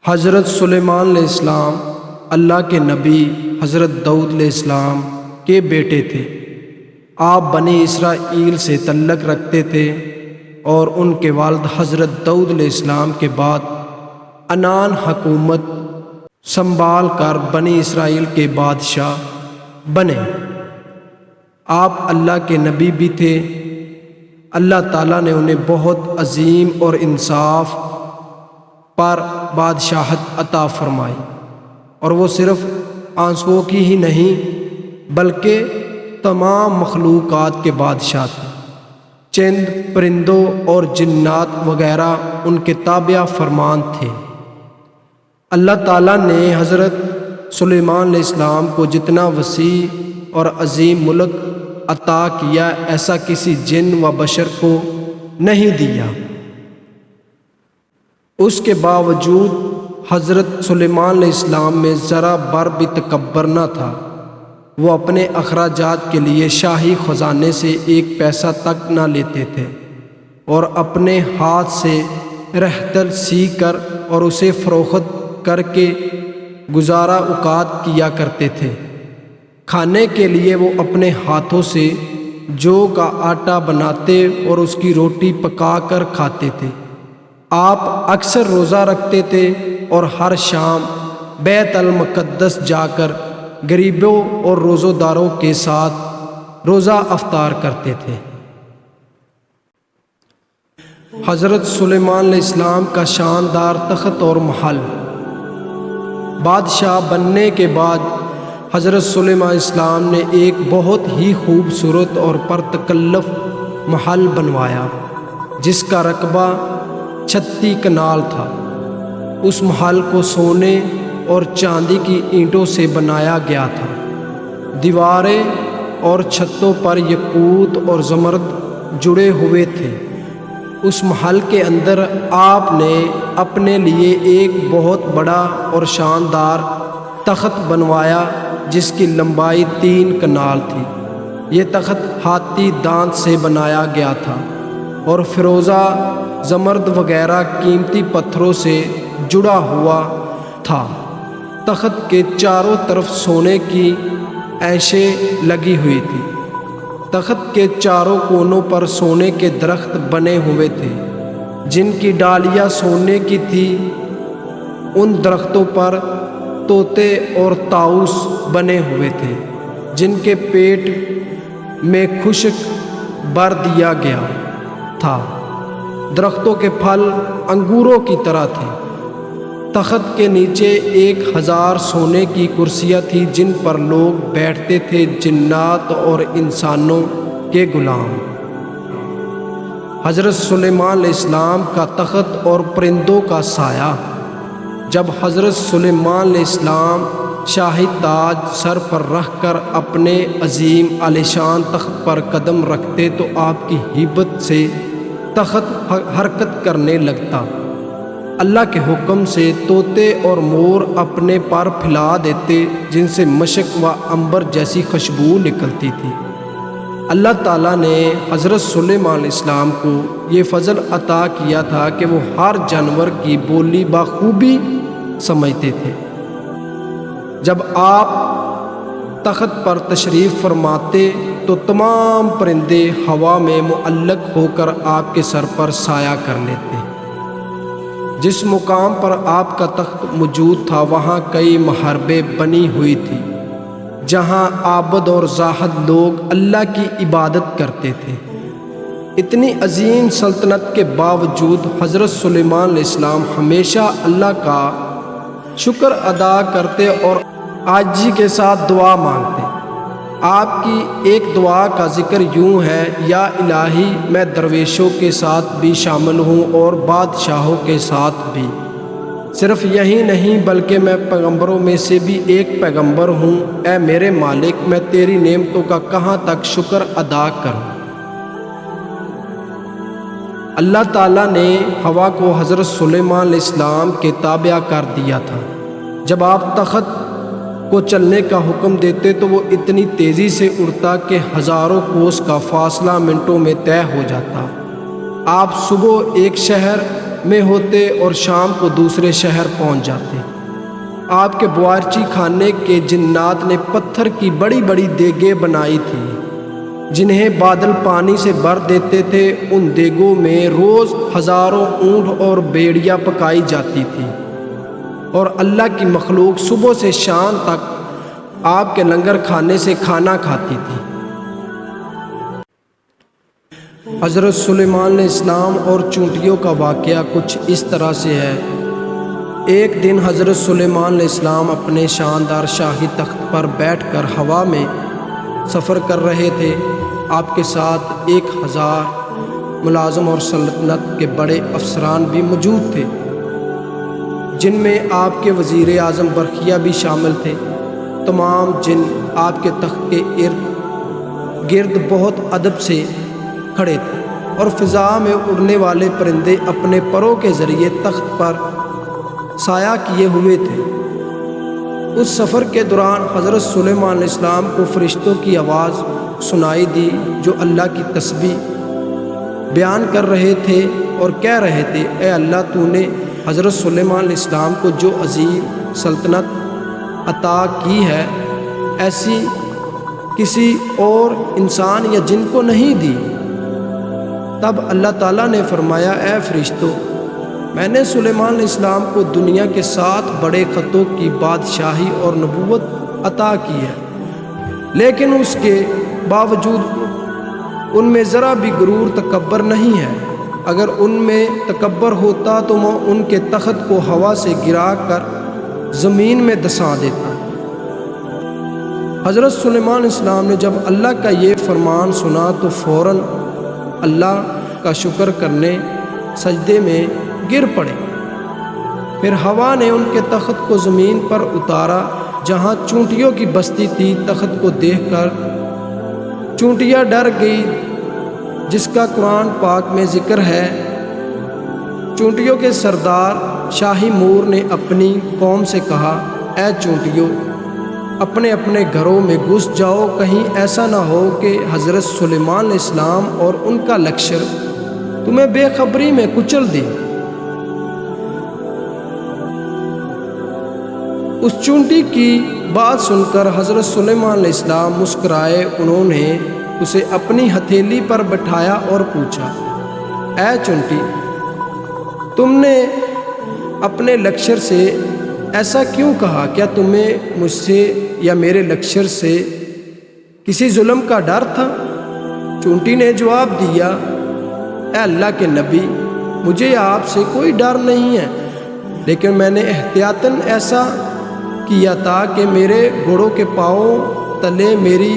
حضرت سلیمان علیہ السلام اللہ کے نبی حضرت داؤد علیہ السلام کے بیٹے تھے۔ آپ بنی اسرائیل سے تعلق رکھتے تھے اور ان کے والد حضرت داؤد علیہ السلام کے بعد عنان حکومت سنبھال کر بنی اسرائیل کے بادشاہ بنے۔ آپ اللہ کے نبی بھی تھے۔ اللہ تعالیٰ نے انہیں بہت عظیم اور انصاف پر بادشاہت عطا فرمائی، اور وہ صرف آنسوؤں کی ہی نہیں بلکہ تمام مخلوقات کے بادشاہ تھے۔ چند پرندوں اور جنات وغیرہ ان کے تابع فرمان تھے۔ اللہ تعالیٰ نے حضرت سلیمان علیہ السلام کو جتنا وسیع اور عظیم ملک عطا کیا، ایسا کسی جن و بشر کو نہیں دیا۔ اس کے باوجود حضرت سلیمان علیہ السلام میں ذرا بر بھی تکبر نہ تھا۔ وہ اپنے اخراجات کے لیے شاہی خزانے سے ایک پیسہ تک نہ لیتے تھے، اور اپنے ہاتھ سے رہتل سی کر اور اسے فروخت کر کے گزارا اوقات کیا کرتے تھے۔ کھانے کے لیے وہ اپنے ہاتھوں سے جو کا آٹا بناتے اور اس کی روٹی پکا کر کھاتے تھے۔ آپ اکثر روزہ رکھتے تھے اور ہر شام بیت المقدس جا کر غریبوں اور روزہ داروں کے ساتھ روزہ افطار کرتے تھے۔ حضرت سلیمان علیہ السلام کا شاندار تخت اور محل۔ بادشاہ بننے کے بعد حضرت سلیمان علیہ السلام نے ایک بہت ہی خوبصورت اور پرتکلف محل بنوایا جس کا رقبہ 36 کنال تھا۔ اس محل کو سونے اور چاندی کی اینٹوں سے بنایا گیا تھا۔ دیواریں اور چھتوں پر یاقوت اور زمرد جڑے ہوئے تھے۔ اس محل کے اندر آپ نے اپنے لیے ایک بہت بڑا اور شاندار تخت بنوایا جس کی لمبائی 3 کنال تھی۔ یہ تخت ہاتھی دانت سے بنایا گیا تھا اور فیروزہ، زمرد وغیرہ قیمتی پتھروں سے جڑا ہوا تھا۔ تخت کے چاروں طرف سونے کی عیشیں لگی ہوئی تھی۔ تخت کے چاروں کونوں پر سونے کے درخت بنے ہوئے تھے جن کی ڈالیاں سونے کی تھی۔ ان درختوں پر طوطے اور طاؤس بنے ہوئے تھے جن کے پیٹ میں خشک بھر دیا گیا تھا۔ درختوں کے پھل انگوروں کی طرح تھے۔ تخت کے نیچے 1000 سونے کی کرسیاں تھیں جن پر لوگ بیٹھتے تھے، جنات اور انسانوں کے غلام۔ حضرت سلیمان علیہ السلام کا تخت اور پرندوں کا سایہ۔ جب حضرت سلیمان علیہ السلام شاہی تاج سر پر رکھ کر اپنے عظیم عالیشان تخت پر قدم رکھتے تو آپ کی ہیبت سے تخت حرکت کرنے لگتا۔ اللہ کے حکم سے طوطے اور مور اپنے پر پھیلا دیتے جن سے مشک و عنبر جیسی خوشبو نکلتی تھی۔ اللہ تعالیٰ نے حضرت سلیمان علیہ السلام کو یہ فضل عطا کیا تھا کہ وہ ہر جانور کی بولی بخوبی سمجھتے تھے۔ جب آپ تخت پر تشریف فرماتے تو تمام پرندے ہوا میں معلق ہو کر آپ کے سر پر سایہ کر لیتے۔ جس مقام پر آپ کا تخت موجود تھا وہاں کئی محرابیں بنی ہوئی تھی جہاں عابد اور زاہد لوگ اللہ کی عبادت کرتے تھے۔ اتنی عظیم سلطنت کے باوجود حضرت سلیمان علیہ السلام ہمیشہ اللہ کا شکر ادا کرتے اور عاجزی کے ساتھ دعا مانگتے۔ آپ کی ایک دعا کا ذکر یوں ہے: یا الہی، میں درویشوں کے ساتھ بھی شامل ہوں اور بادشاہوں کے ساتھ بھی۔ صرف یہی نہیں بلکہ میں پیغمبروں میں سے بھی ایک پیغمبر ہوں۔ اے میرے مالک، میں تیری نعمتوں کا کہاں تک شکر ادا کروں۔ اللہ تعالیٰ نے ہوا کو حضرت سلیمان علیہ السلام کے تابع کر دیا تھا۔ جب آپ تخت کو چلنے کا حکم دیتے تو وہ اتنی تیزی سے اڑتا کہ ہزاروں کوس کا فاصلہ منٹوں میں طے ہو جاتا۔ آپ صبح ایک شہر میں ہوتے اور شام کو دوسرے شہر پہنچ جاتے۔ آپ کے باورچی خانے کے جنات نے پتھر کی بڑی بڑی دیگیں بنائی تھیں جنہیں بادل پانی سے بھر دیتے تھے۔ ان دیگوں میں روز ہزاروں اونٹ اور بھیڑیاں پکائی جاتی تھی، اور اللہ کی مخلوق صبح سے شام تک آپ کے لنگر کھانے سے کھانا کھاتی تھی۔ حضرت سلیمان علیہ السلام اور چونٹیوں کا واقعہ کچھ اس طرح سے ہے۔ ایک دن حضرت سلیمان علیہ السلام اپنے شاندار شاہی تخت پر بیٹھ کر ہوا میں سفر کر رہے تھے۔ آپ کے ساتھ 1000 ملازم اور سلطنت کے بڑے افسران بھی موجود تھے، جن میں آپ کے وزیر اعظم برقیہ بھی شامل تھے۔ تمام جن آپ کے تخت کے ارد گرد بہت ادب سے کھڑے تھے، اور فضا میں اڑنے والے پرندے اپنے پروں کے ذریعے تخت پر سایہ کیے ہوئے تھے۔ اس سفر کے دوران حضرت سلیمان علیہ السلام کو فرشتوں کی آواز سنائی دی جو اللہ کی تسبیح بیان کر رہے تھے اور کہہ رہے تھے، اے اللہ، تو نے حضرت سلیمان علیہ السلام کو جو عظیم سلطنت عطا کی ہے، ایسی کسی اور انسان یا جن کو نہیں دی۔ تب اللہ تعالیٰ نے فرمایا، اے فرشتوں، میں نے سلیمان علیہ السلام کو دنیا کے 7 بڑے خطوں کی بادشاہی اور نبوت عطا کی ہے، لیکن اس کے باوجود ان میں ذرا بھی غرور تکبر نہیں ہے۔ اگر ان میں تکبر ہوتا تو میں ان کے تخت کو ہوا سے گرا کر زمین میں دسا دیتا۔ حضرت سلیمان علیہ السلام نے جب اللہ کا یہ فرمان سنا تو فوراً اللہ کا شکر کرنے سجدے میں گر پڑے۔ پھر ہوا نے ان کے تخت کو زمین پر اتارا جہاں چونٹیوں کی بستی تھی۔ تخت کو دیکھ کر چونٹیاں ڈر گئی، جس کا قرآن پاک میں ذکر ہے۔ چونٹیوں کے سردار شاہی مور نے اپنی قوم سے کہا، اے چونٹیوں، اپنے اپنے گھروں میں گھس جاؤ، کہیں ایسا نہ ہو کہ حضرت سلیمان علیہ السلام اور ان کا لشکر تمہیں بے خبری میں کچل دے۔ اس چونٹی کی بات سن کر حضرت سلیمان علیہ السلام مسکرائے۔ انہوں نے اسے اپنی ہتھیلی پر بٹھایا اور پوچھا، اے چونٹی، تم نے اپنے لشکر سے ایسا کیوں کہا؟ کیا تمہیں مجھ سے یا میرے لشکر سے کسی ظلم کا ڈر تھا؟ چونٹی نے جواب دیا، اے اللہ کے نبی، مجھے آپ سے کوئی ڈر نہیں ہے، لیکن میں نے احتیاطاً ایسا کیا تھا کہ میرے گھوڑوں کے پاؤں تلے میری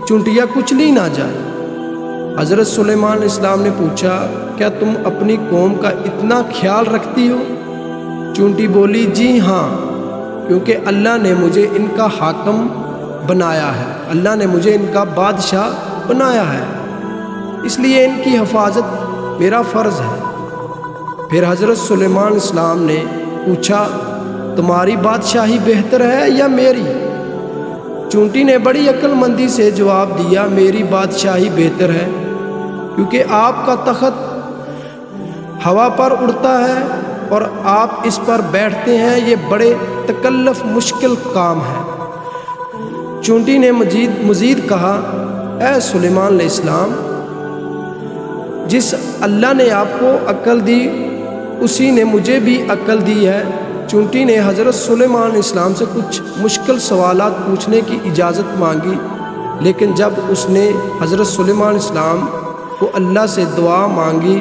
چونٹیاں کچلی نہ جائیں۔ حضرت سلیمان علیہ السلام نے پوچھا، کیا تم اپنی قوم کا اتنا خیال رکھتی ہو؟ چونٹی بولی، جی ہاں، کیونکہ اللہ نے مجھے ان کا حاکم بنایا ہے، اللہ نے مجھے ان کا بادشاہ بنایا ہے، اس لیے ان کی حفاظت میرا فرض ہے۔ پھر حضرت سلیمان علیہ السلام نے پوچھا، تمہاری بادشاہی بہتر ہے یا میری؟ چونٹی نے بڑی عقل مندی سے جواب دیا، میری بادشاہی بہتر ہے، کیونکہ آپ کا تخت ہوا پر اڑتا ہے اور آپ اس پر بیٹھتے ہیں، یہ بڑے تکلف مشکل کام ہے۔ چونٹی نے مزید کہا، اے سلیمان علیہ السلام، جس اللہ نے آپ کو عقل دی اسی نے مجھے بھی عقل دی ہے۔ چونٹی نے حضرت سلیمان علیہ السلام سے کچھ مشکل سوالات پوچھنے کی اجازت مانگی، لیکن جب اس نے حضرت سلیمان علیہ السلام کو اللہ سے دعا مانگی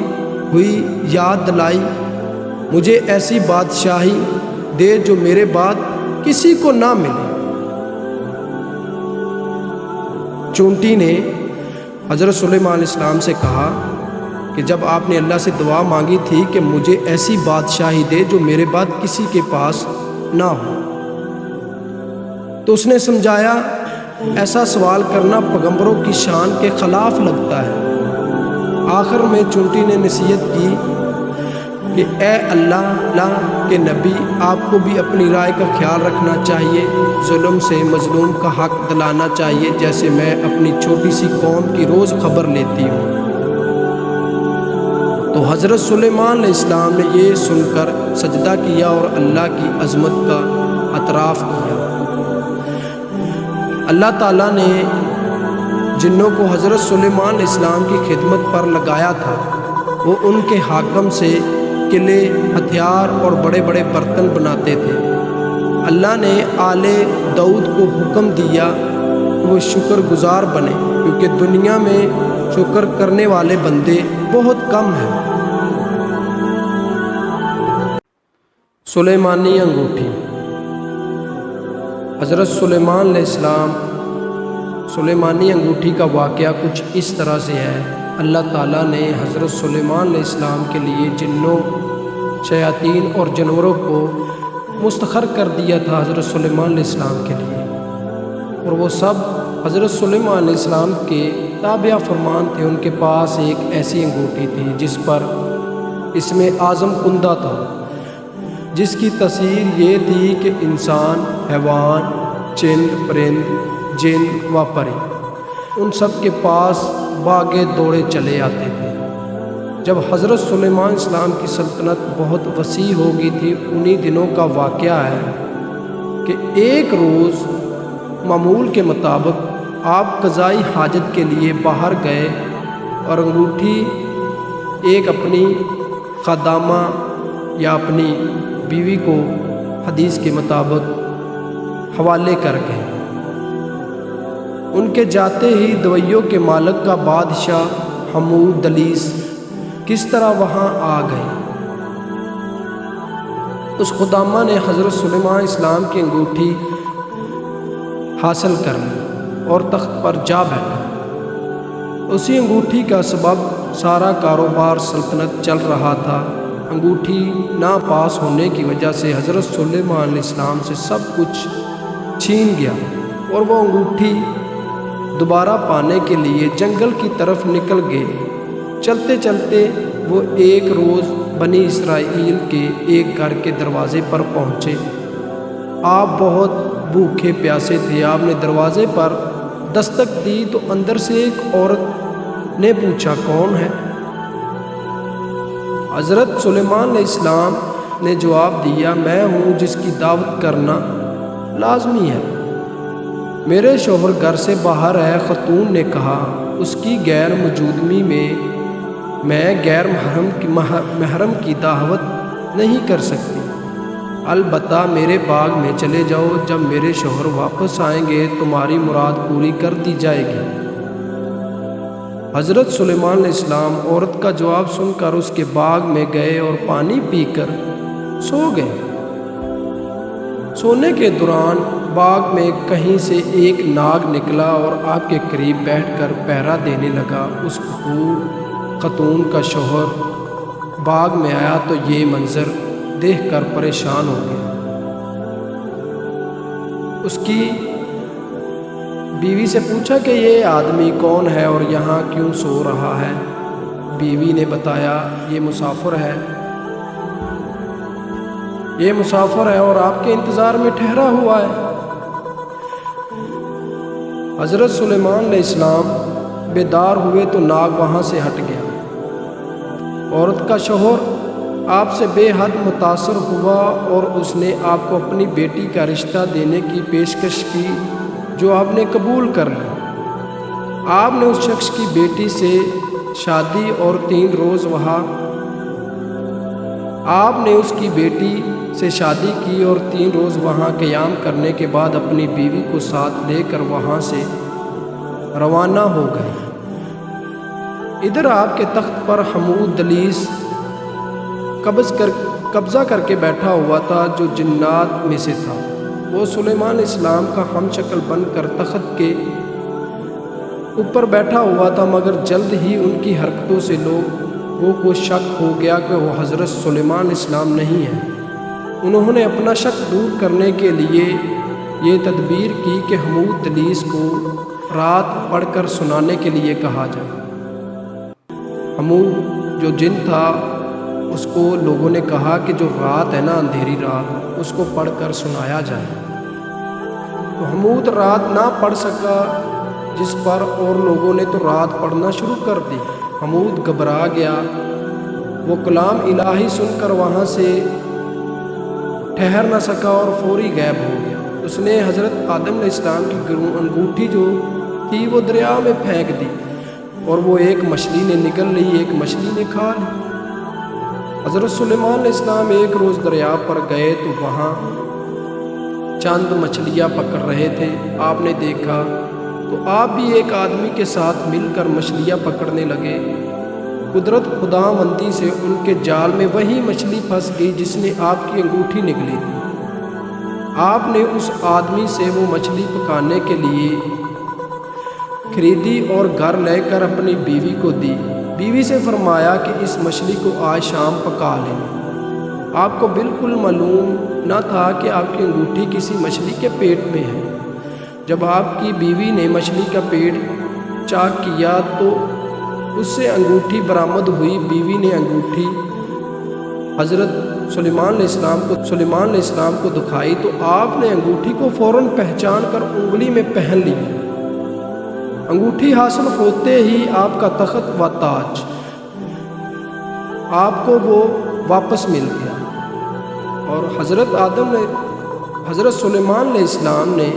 ہوئی یاد دلائی، مجھے ایسی بادشاہی دے جو میرے بعد کسی کو نہ ملے۔ چونٹی نے حضرت سلیمان علیہ السلام سے کہا کہ جب آپ نے اللہ سے دعا مانگی تھی کہ مجھے ایسی بادشاہی دے جو میرے بعد کسی کے پاس نہ ہو، تو اس نے سمجھایا، ایسا سوال کرنا پیغمبروں کی شان کے خلاف لگتا ہے۔ آخر میں چونٹی نے نصیحت کی کہ اے اللہ کے نبی، آپ کو بھی اپنی رائے کا خیال رکھنا چاہیے، ظلم سے مظلوم کا حق دلانا چاہیے، جیسے میں اپنی چھوٹی سی قوم کی روز خبر لیتی ہوں۔ تو حضرت سلیمان علیہ السلام نے یہ سن کر سجدہ کیا اور اللہ کی عظمت کا اعتراف کیا۔ اللہ تعالیٰ نے جنوں کو حضرت سلیمان علیہ السلام کی خدمت پر لگایا تھا، وہ ان کے حاکم سے قلعے، ہتھیار اور بڑے بڑے برتن بناتے تھے۔ اللہ نے آل داؤد کو حکم دیا کہ وہ شکر گزار بنے، کیونکہ دنیا میں شکر کرنے والے بندے بہت کم ہیں۔ سلیمانی انگوٹھی۔ حضرت سلیمان علیہ السلام سلیمانی انگوٹھی کا واقعہ کچھ اس طرح سے ہے۔ اللہ تعالیٰ نے حضرت سلیمان علیہ السلام کے لیے جنوں، شیاطین اور جانوروں کو مستخر کر دیا تھا حضرت سلیمان علیہ السلام کے لیے، اور وہ سب حضرت سلیمان علیہ السلام کے تابع فرمان تھے۔ ان کے پاس ایک ایسی انگوٹھی تھی جس پر اسم اعظم کندہ تھا، جس کی تفسیر یہ تھی کہ انسان، حیوان، چند، پرند، جن و پری ان سب کے پاس بھاگے دوڑے چلے آتے تھے۔ جب حضرت سلیمان اسلام کی سلطنت بہت وسیع ہو گئی تھی، انہی دنوں کا واقعہ ہے کہ ایک روز معمول کے مطابق آپ قضائی حاجت کے لیے باہر گئے اور انگوٹھی ایک اپنی خادمہ یا اپنی بیوی کو حدیث کے مطابق حوالے کر گئے۔ ان کے جاتے ہی دویوں کے مالک کا بادشاہ حمود دلیس کس طرح وہاں آ گئے۔ اس خدامہ نے حضرت سلیمان اسلام کی انگوٹھی حاصل کر لی اور تخت پر جا بیٹھا۔ اسی انگوٹھی کا سبب سارا کاروبار سلطنت چل رہا تھا۔ انگوٹھی نہ پاس ہونے کی وجہ سے حضرت سلیمان علیہ السلام سے سب کچھ چھین گیا، اور وہ انگوٹھی دوبارہ پانے کے لیے جنگل کی طرف نکل گئے۔ چلتے چلتے وہ ایک روز بنی اسرائیل کے ایک گھر کے دروازے پر پہنچے۔ آپ بہت بھوکے پیاسے تھے۔ آپ نے دروازے پر دستک دی تو اندر سے ایک عورت نے پوچھا، کون ہے؟ حضرت سلیمان علیہ السلام نے جواب دیا، میں ہوں جس کی دعوت کرنا لازمی ہے۔ میرے شوہر گھر سے باہر ہے۔ خاتون نے کہا، اس کی غیر موجودگی میں غیر محرم کی دعوت نہیں کر سکتی۔ البتہ میرے باغ میں چلے جاؤ، جب میرے شوہر واپس آئیں گے تمہاری مراد پوری کر دی جائے گی۔ حضرت سلیمان علیہ السلام عورت کا جواب سن کر اس کے باغ میں گئے اور پانی پی کر سو گئے۔ سونے کے دوران باغ میں کہیں سے ایک ناگ نکلا اور آپ کے قریب بیٹھ کر پہرا دینے لگا۔ اس خاتون کا شوہر باغ میں آیا تو یہ منظر دیکھ کر پریشان ہو گیا۔ اس کی بیوی سے پوچھا کہ یہ آدمی کون ہے اور یہاں کیوں سو رہا ہے؟ بیوی نے بتایا، یہ مسافر ہے اور آپ کے انتظار میں ٹھہرا ہوا ہے۔ حضرت سلیمان علیہ السلام بیدار ہوئے تو ناگ وہاں سے ہٹ گیا۔ عورت کا شوہر آپ سے بے حد متاثر ہوا اور اس نے آپ کو اپنی بیٹی کا رشتہ دینے کی پیشکش کی، جو آپ نے قبول کر لی۔ آپ نے اس شخص کی بیٹی سے شادی اور 3 روز وہاں قیام کرنے کے بعد اپنی بیوی کو ساتھ لے کر وہاں سے روانہ ہو گئے۔ ادھر آپ کے تخت پر حمود دلیس قبضہ کر کے بیٹھا ہوا تھا، جو جنات میں سے تھا۔ وہ سلیمان علیہ السلام کا ہم شکل بن کر تخت کے اوپر بیٹھا ہوا تھا، مگر جلد ہی ان کی حرکتوں سے لوگوں کو شک ہو گیا کہ وہ حضرت سلیمان علیہ السلام نہیں ہیں۔ انہوں نے اپنا شک دور کرنے کے لیے یہ تدبیر کی کہ حمود دلیس کو رات پڑھ کر سنانے کے لیے کہا جائے۔ حمود جو جن تھا، اس کو لوگوں نے کہا کہ جو رات ہے نا، اندھیری رات، اس کو پڑھ کر سنایا جائے۔ تو حمود رات نہ پڑھ سکا، جس پر اور لوگوں نے تو رات پڑھنا شروع کر دی۔ حمود گھبرا گیا وہ کلام الہی سن کر وہاں سے ٹھہر نہ سکا اور فوری غائب ہو گیا۔ اس نے حضرت آدم علیہ السلام کی انگوٹھی جو تھی وہ دریا میں پھینک دی اور وہ ایک مچھلی نے نگل لی، ایک مچھلی نے کھا لی۔ حضرت سلیمان علیہ السلام ایک روز دریا پر گئے تو وہاں چند مچھلیاں پکڑ رہے تھے۔ آپ نے دیکھا تو آپ بھی ایک آدمی کے ساتھ مل کر مچھلیاں پکڑنے لگے۔ قدرت خداوندی سے ان کے جال میں وہی مچھلی پھنس گئی جس نے آپ کی انگوٹھی نگلی تھی۔ آپ نے اس آدمی سے وہ مچھلی پکانے کے لیے خریدی اور گھر لے کر اپنی بیوی کو دی۔ بیوی سے فرمایا کہ اس مچھلی کو آج شام پکا لینا۔ آپ کو بالکل معلوم نہ تھا کہ آپ کی انگوٹھی کسی مچھلی کے پیٹ میں ہے۔ جب آپ کی بیوی نے مچھلی کا پیٹ چاک کیا تو اس سے انگوٹھی برآمد ہوئی۔ بیوی نے انگوٹھی حضرت سلیمان علیہ السلام کو دکھائی تو آپ نے انگوٹھی کو فوراً پہچان کر انگلی میں پہن لی۔ انگوٹھی حاصل ہوتے ہی آپ کا تخت و تاج آپ کو وہ واپس مل گیا، اور حضرت سلیمان علیہ السلام نے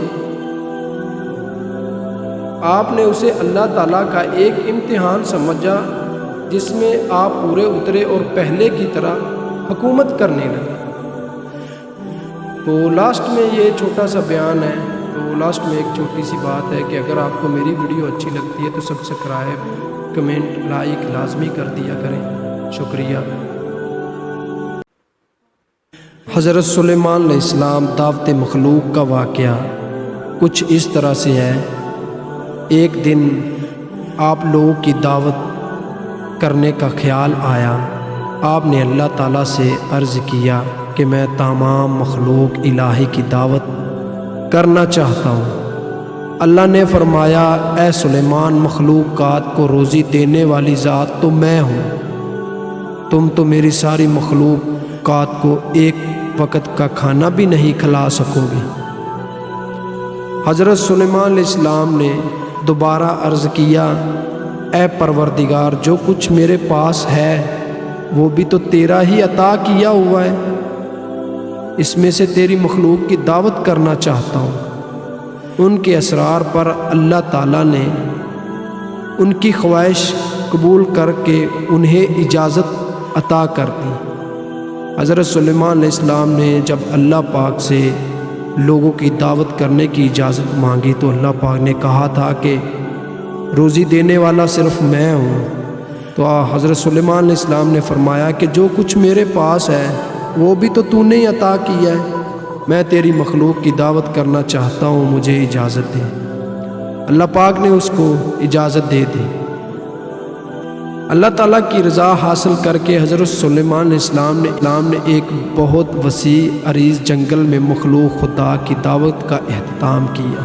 آپ نے اسے اللہ تعالیٰ کا ایک امتحان سمجھا جس میں آپ پورے اترے اور پہلے کی طرح حکومت کرنے لگے۔ تو لاسٹ میں یہ چھوٹا سا بیان ہے۔ تو لاسٹ میں ایک چھوٹی سی بات ہے کہ اگر آپ کو میری ویڈیو اچھی لگتی ہے تو سبسکرائب، کمنٹ، لائک لازمی کر دیا کریں۔ شکریہ۔ حضرت سلیمان علیہ السلام دعوت مخلوق کا واقعہ کچھ اس طرح سے ہے۔ ایک دن آپ لوگوں کی دعوت کرنے کا خیال آیا۔ آپ نے اللہ تعالیٰ سے عرض کیا کہ میں تمام مخلوق الہی کی دعوت کرنا چاہتا ہوں۔ اللہ نے فرمایا، اے سلیمان، مخلوقات کو روزی دینے والی ذات تو میں ہوں، تم تو میری ساری مخلوقات کو ایک وقت کا کھانا بھی نہیں کھلا سکو گے۔ حضرت سلیمان علیہ السلام نے دوبارہ عرض کیا، اے پروردگار، جو کچھ میرے پاس ہے وہ بھی تو تیرا ہی عطا کیا ہوا ہے، اس میں سے تیری مخلوق کی دعوت کرنا چاہتا ہوں۔ ان کے اسرار پر اللہ تعالیٰ نے ان کی خواہش قبول کر کے انہیں اجازت عطا کر دی۔ حضرت سلیمان علیہ السلام نے جب اللہ پاک سے لوگوں کی دعوت کرنے کی اجازت مانگی تو اللہ پاک نے کہا تھا کہ روزی دینے والا صرف میں ہوں۔ تو حضرت سلیمان علیہ السلام نے فرمایا کہ جو کچھ میرے پاس ہے وہ بھی تو تو نے عطا کیا ہے، میں تیری مخلوق کی دعوت کرنا چاہتا ہوں، مجھے اجازت دے۔ اللہ پاک نے اس کو اجازت دے دی۔ اللہ تعالیٰ کی رضا حاصل کر کے حضرت سلیمان علیہ السلام نے ایک بہت وسیع عریض جنگل میں مخلوق خدا کی دعوت کا اہتمام کیا۔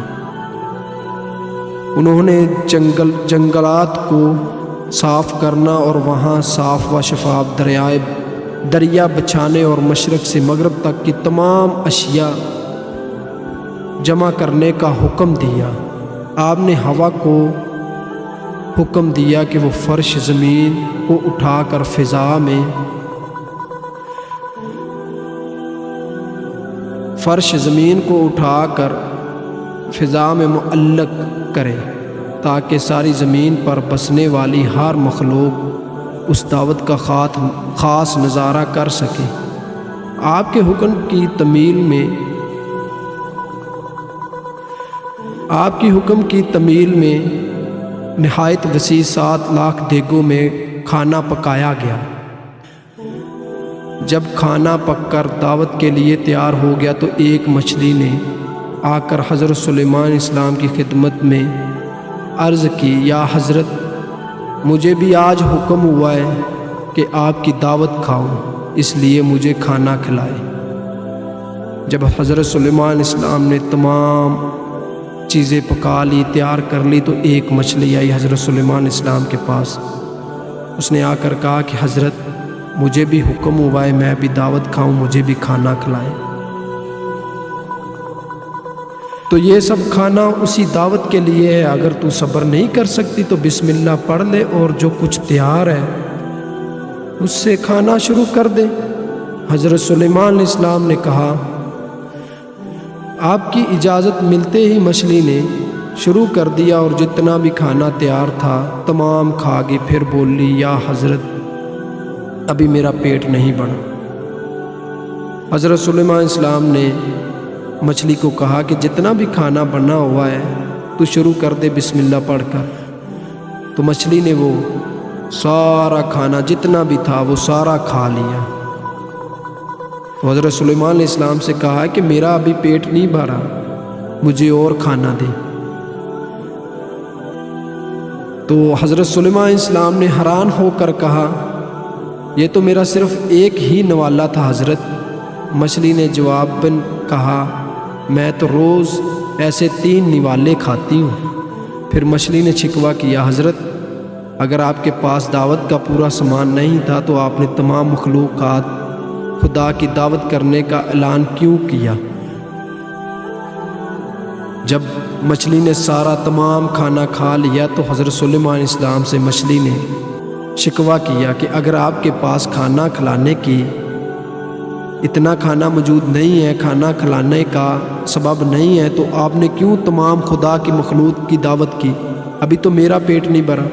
انہوں نے جنگلات کو صاف کرنا اور وہاں صاف و شفاف دریا بچھانے اور مشرق سے مغرب تک کی تمام اشیاء جمع کرنے کا حکم دیا۔ آپ نے ہوا کو حکم دیا کہ وہ فرش زمین کو اٹھا کر فضا میں معلق کرے تاکہ ساری زمین پر بسنے والی ہر مخلوق اس دعوت کا خاص نظارہ کر سکے۔ آپ کے حکم کی تمیل میں نہایت وسیع 7 لاکھ دیگوں میں کھانا پکایا گیا۔ جب کھانا پک کر دعوت کے لیے تیار ہو گیا تو ایک مچھلی نے آ کر حضرت سلیمان علیہ السلام کی خدمت میں عرض کی، یا حضرت، مجھے بھی آج حکم ہوا ہے کہ آپ کی دعوت کھاؤں، اس لیے مجھے کھانا کھلائے۔ جب حضرت سلیمان علیہ السلام نے تمام چیزیں پکا لی، تیار کر لی، تو ایک مچھلی آئی حضرت سلیمان علیہ السلام کے پاس۔ اس نے آ کر کہا کہ حضرت، مجھے بھی حکم ہوا ہے میں بھی دعوت کھاؤں، مجھے بھی کھانا کھلائیں۔ تو یہ سب کھانا اسی دعوت کے لیے ہے، اگر تو صبر نہیں کر سکتی تو بسم اللہ پڑھ لے اور جو کچھ تیار ہے اس سے کھانا شروع کر دیں۔ حضرت سلیمان علیہ السلام نے کہا، آپ کی اجازت ملتے ہی مچھلی نے شروع کر دیا اور جتنا بھی کھانا تیار تھا تمام کھا گئی۔ پھر بولی، یا حضرت ابھی میرا پیٹ نہیں بھرا۔ حضرت سلیمان علیہ السلام نے مچھلی کو کہا کہ جتنا بھی کھانا بنا ہوا ہے تو شروع کر دے بسم اللہ پڑھ کر۔ تو مچھلی نے وہ سارا کھانا جتنا بھی تھا وہ سارا کھا لیا۔ تو حضرت سلیمان علیہ السلام سے کہا کہ میرا ابھی پیٹ نہیں بھرا، مجھے اور کھانا دے۔ تو حضرت سلیمان علیہ السلام نے حیران ہو کر کہا، یہ تو میرا صرف ایک ہی نوالا تھا حضرت۔ مچھلی نے جواباً کہا، میں تو روز ایسے 3 نوالے کھاتی ہوں۔ پھر مچھلی نے شکوہ کیا، حضرت اگر آپ کے پاس دعوت کا پورا سامان نہیں تھا تو آپ نے تمام مخلوقات خدا کی دعوت کرنے کا اعلان کیوں کیا؟ جب مچھلی نے سارا تمام کھانا کھا لیا تو حضرت سلیمان علیہ السلام سے مچھلی نے شکوہ کیا کہ اگر آپ کے پاس کھانا کھلانے کی اتنا کھانا موجود نہیں ہے، کھانا کھلانے کا سبب نہیں ہے، تو آپ نے کیوں تمام خدا کی مخلوق کی دعوت کی؟ ابھی تو میرا پیٹ نہیں بھرا۔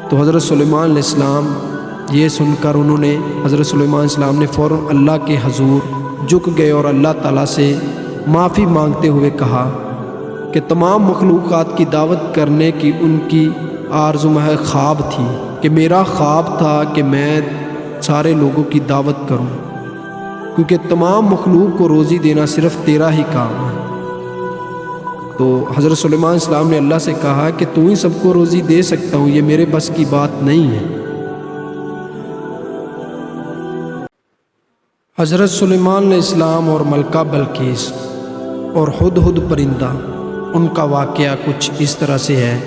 تو حضرت سلیمان علیہ السلام یہ سن کر حضرت سلیمان علیہ السلام نے فوراً اللہ کے حضور جھک گئے اور اللہ تعالیٰ سے معافی مانگتے ہوئے کہا کہ تمام مخلوقات کی دعوت کرنے کی ان کی آرزو محض خواب تھی، کہ میرا خواب تھا کہ میں سارے لوگوں کی دعوت کروں، کیونکہ تمام مخلوق کو روزی دینا صرف تیرا ہی کام ہے۔ تو حضرت سلیمان علیہ السلام نے اللہ سے کہا کہ تو ہی سب کو روزی دے سکتا ہوں، یہ میرے بس کی بات نہیں ہے۔ حضرت سلیمان علیہ السلام اور ملکہ بلقیس اور ہدہد پرندہ، ان کا واقعہ کچھ اس طرح سے ہے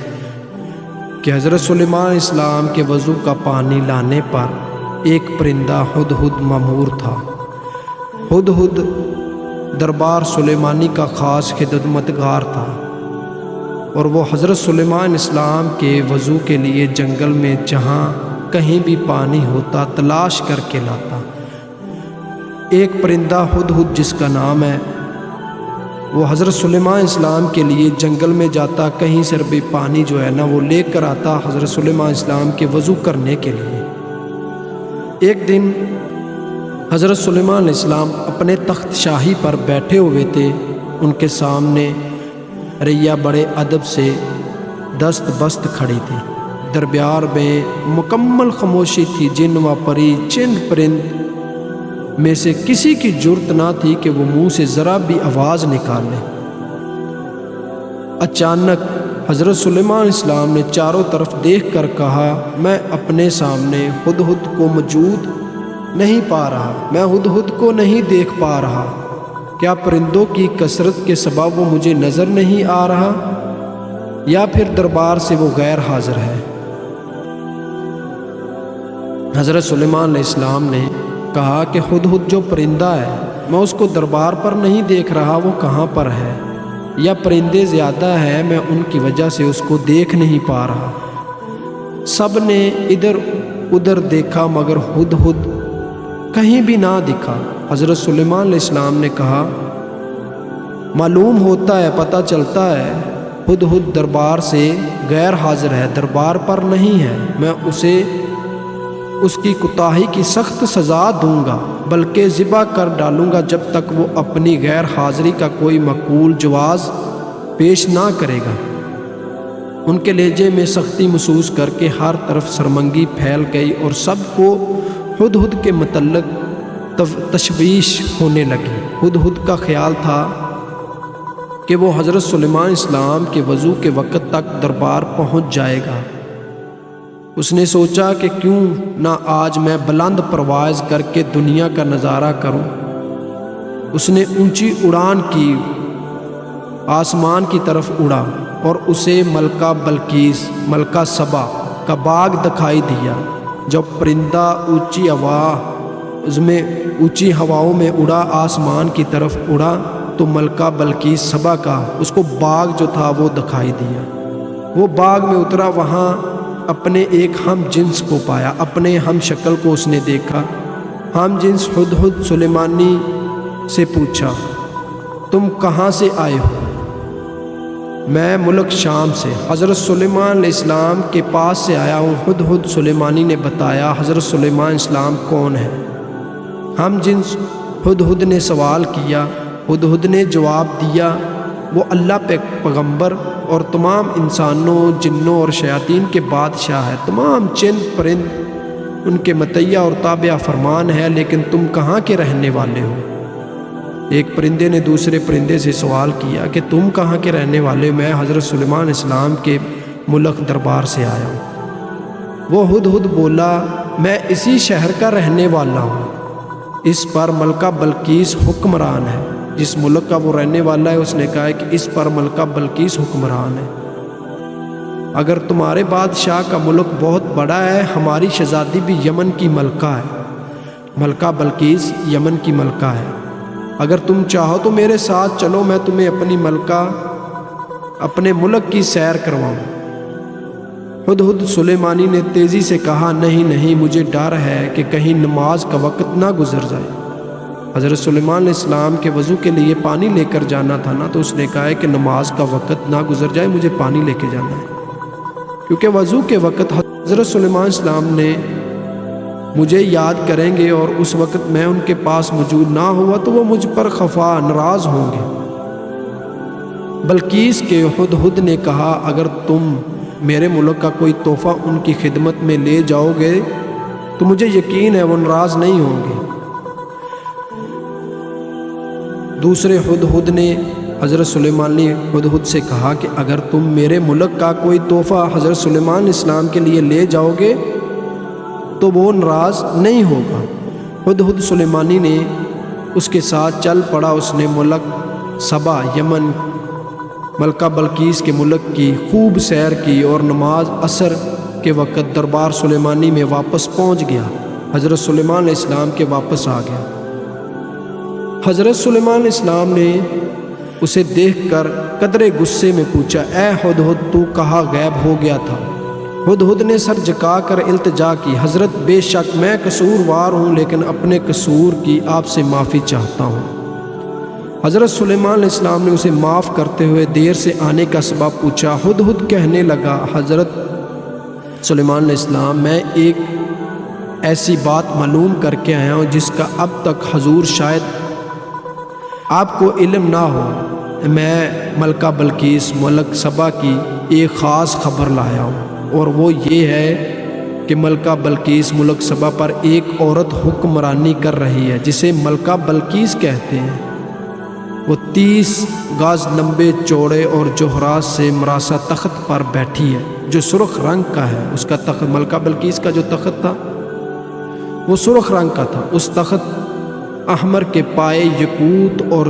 کہ حضرت سلیمان علیہ السلام کے وضو کا پانی لانے پر ایک پرندہ ہدہد مأمور تھا۔ ہدہد دربار سلیمانی کا خاص خدمتگار تھا اور وہ حضرت سلیمان علیہ السلام کے وضو کے لیے جنگل میں جہاں کہیں بھی پانی ہوتا تلاش کر کے لاتا۔ ایک پرندہ ہدہد جس کا نام ہے، وہ حضرت سلیمان علیہ السلام کے لیے جنگل میں جاتا، کہیں سے بھی پانی جو ہے نا وہ لے کر آتا حضرت سلیمان علیہ السلام کے وضو کرنے کے لیے۔ ایک دن حضرت سلیمان علیہ السلام اپنے تخت شاہی پر بیٹھے ہوئے تھے، ان کے سامنے رعیہ بڑے ادب سے دست بست کھڑی تھی، دربار میں مکمل خاموشی تھی، جن و پری چند پرند میں سے کسی کی جرت نہ تھی کہ وہ منہ سے ذرا بھی آواز نکالے۔ اچانک حضرت سلیمان علیہ السلام نے چاروں طرف دیکھ کر کہا، میں اپنے سامنے ہدہد کو موجود نہیں پا رہا، میں ہدہد کو نہیں دیکھ پا رہا، کیا پرندوں کی کثرت کے سبب وہ مجھے نظر نہیں آ رہا یا پھر دربار سے وہ غیر حاضر ہے؟ حضرت سلیمان علیہ السلام نے کہا کہ ہدہد جو پرندہ ہے میں اس کو دربار پر نہیں دیکھ رہا، وہ کہاں پر ہے؟ یا پرندے زیادہ ہیں، میں ان کی وجہ سے اس کو دیکھ نہیں پا رہا۔ سب نے ادھر ادھر دیکھا مگر ہدہد کہیں بھی نہ دکھا۔ حضرت سلیمان علیہ السلام نے کہا، معلوم ہوتا ہے، پتہ چلتا ہے ہدہد دربار سے غیر حاضر ہے، دربار پر نہیں ہے، میں اسے اس کی کوتاہی کی سخت سزا دوں گا، بلکہ ذبح کر ڈالوں گا جب تک وہ اپنی غیر حاضری کا کوئی معقول جواز پیش نہ کرے گا۔ ان کے لہجے میں سختی محسوس کر کے ہر طرف شرمندگی پھیل گئی اور سب کو ہدہد کے متعلق تشویش ہونے لگی۔ ہدہد کا خیال تھا کہ وہ حضرت سلیمان علیہ السلام کے وضو کے وقت تک دربار پہنچ جائے گا۔ اس نے سوچا کہ کیوں نہ آج میں بلند پرواز کر کے دنیا کا نظارہ کروں۔ اس نے اونچی اڑان کی، آسمان کی طرف اڑا اور اسے ملکہ بلقیس، ملکہ سبا کا باغ دکھائی دیا۔ جب پرندہ اونچی ہواؤں میں اڑا، آسمان کی طرف اڑا، تو ملکہ بلقیس سبا کا اس کو باغ جو تھا وہ دکھائی دیا۔ وہ باغ میں اترا، وہاں اپنے ایک ہم جنس کو پایا، اپنے ہم شکل کو اس نے دیکھا۔ ہم جنس ہدہد سلیمانی سے پوچھا، تم کہاں سے آئے ہو؟ میں ملک شام سے، حضرت سلیمان علیہ السلام کے پاس سے آیا ہوں۔ ہدہد سلیمانی نے بتایا حضرت سلیمان علیہ السلام کون ہے؟ ہم جنس ہدہد نے سوال کیا۔ ہدہد نے جواب دیا، وہ اللہ پیغمبر اور تمام انسانوں، جنوں اور شیاطین کے بادشاہ ہے۔ تمام چند پرند ان کے مطیع اور تابع فرمان ہے، لیکن تم کہاں کے رہنے والے ہو؟ ایک پرندے نے دوسرے پرندے سے سوال کیا کہ تم کہاں کے رہنے والے ہو؟ میں حضرت سلیمان علیہ السلام کے ملک دربار سے آیا ہوں۔ وہ ہدہد بولا، میں اسی شہر کا رہنے والا ہوں۔ اس پر ملکہ بلقیس حکمران ہے۔ جس ملک کا وہ رہنے والا ہے اس نے کہا ہے کہ اس پر ملکہ بلقیس حکمران ہے۔ اگر تمہارے بادشاہ کا ملک بہت بڑا ہے، ہماری شہزادی بھی یمن کی ملکہ ہے، ملکہ بلقیس یمن کی ملکہ ہے۔ اگر تم چاہو تو میرے ساتھ چلو، میں تمہیں اپنی ملکہ اپنے ملک کی سیر کرواؤں۔ ہدہد سلیمانی نے تیزی سے کہا، نہیں نہیں، مجھے ڈر ہے کہ کہیں نماز کا وقت نہ گزر جائے۔ حضرت سلیمان علیہ السلام کے وضو کے لیے پانی لے کر جانا تھا نا، تو اس نے کہا ہے کہ نماز کا وقت نہ گزر جائے، مجھے پانی لے کے جانا ہے، کیونکہ وضو کے وقت حضرت سلیمان علیہ السلام نے مجھے یاد کریں گے اور اس وقت میں ان کے پاس موجود نہ ہوا تو وہ مجھ پر خفا ناراض ہوں گے۔ بلقیس کے ہدہد نے کہا، اگر تم میرے ملک کا کوئی تحفہ ان کی خدمت میں لے جاؤ گے تو مجھے یقین ہے وہ ناراض نہیں ہوں گے۔ دوسرے ہدہد نے حضرت سلیمان نے ہدہد سے کہا کہ اگر تم میرے ملک کا کوئی تحفہ حضرت سلیمان علیہ السلام کے لیے لے جاؤ گے تو وہ ناراض نہیں ہوگا۔ ہدہد سلیمانی نے اس کے ساتھ چل پڑا۔ اس نے ملک سبا یمن ملکہ بلقیس کے ملک کی خوب سیر کی اور نماز عصر کے وقت دربار سلیمانی میں واپس پہنچ گیا۔ حضرت سلیمان علیہ السلام کے واپس آ گیا۔ حضرت سلیمان علیہ السلام نے اسے دیکھ کر قدرے غصے میں پوچھا، اے ہدہد، تو کہاں غائب ہو گیا تھا؟ ہدہد نے سر جھکا کر التجا کی، حضرت بے شک میں قصوروار ہوں، لیکن اپنے قصور کی آپ سے معافی چاہتا ہوں۔ حضرت سلیمان علیہ السلام نے اسے معاف کرتے ہوئے دیر سے آنے کا سبب پوچھا۔ ہدہد کہنے لگا، حضرت سلیمان علیہ السلام، میں ایک ایسی بات معلوم کر کے آیا ہوں جس کا اب تک حضور شاید آپ کو علم نہ ہو۔ میں ملکہ بلقیس ملک سبا کی ایک خاص خبر لایا ہوں، اور وہ یہ ہے کہ ملکہ بلقیس ملک سبا پر ایک عورت حکمرانی کر رہی ہے جسے ملکہ بلقیس کہتے ہیں۔ وہ 30 گز لمبے چوڑے اور جوہرات سے مرصع تخت پر بیٹھی ہے جو سرخ رنگ کا ہے۔ اس کا تخت، ملکہ بلقیس کا جو تخت تھا وہ سرخ رنگ کا تھا۔ اس تخت احمر کے پائے یقوت اور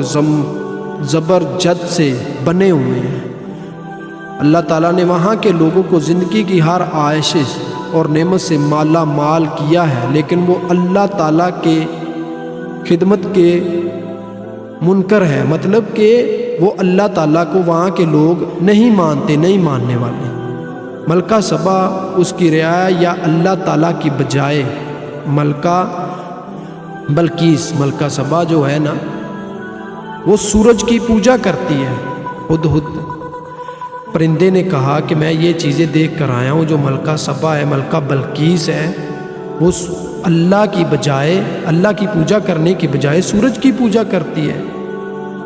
زبرجد سے بنے ہوئے ہیں۔ اللہ تعالیٰ نے وہاں کے لوگوں کو زندگی کی ہر عائشش اور نعمت سے مالا مال کیا ہے، لیکن وہ اللہ تعالیٰ کے خدمت کے منکر ہے، مطلب کہ وہ اللہ تعالیٰ کو وہاں کے لوگ نہیں مانتے، نہیں ماننے والے۔ ملکہ سبا اس کی رعایا یا اللہ تعالیٰ کی بجائے ملکہ بلقیس، ملکہ سبا جو ہے نا، وہ سورج کی پوجا کرتی ہے۔ ہدہد پرندے نے کہا کہ میں یہ چیزیں دیکھ کر آیا ہوں، جو ملکہ سبا ہے، ملکہ بلقیس ہے، وہ اللہ کی بجائے، اللہ کی پوجا کرنے کی بجائے سورج کی پوجا کرتی ہے۔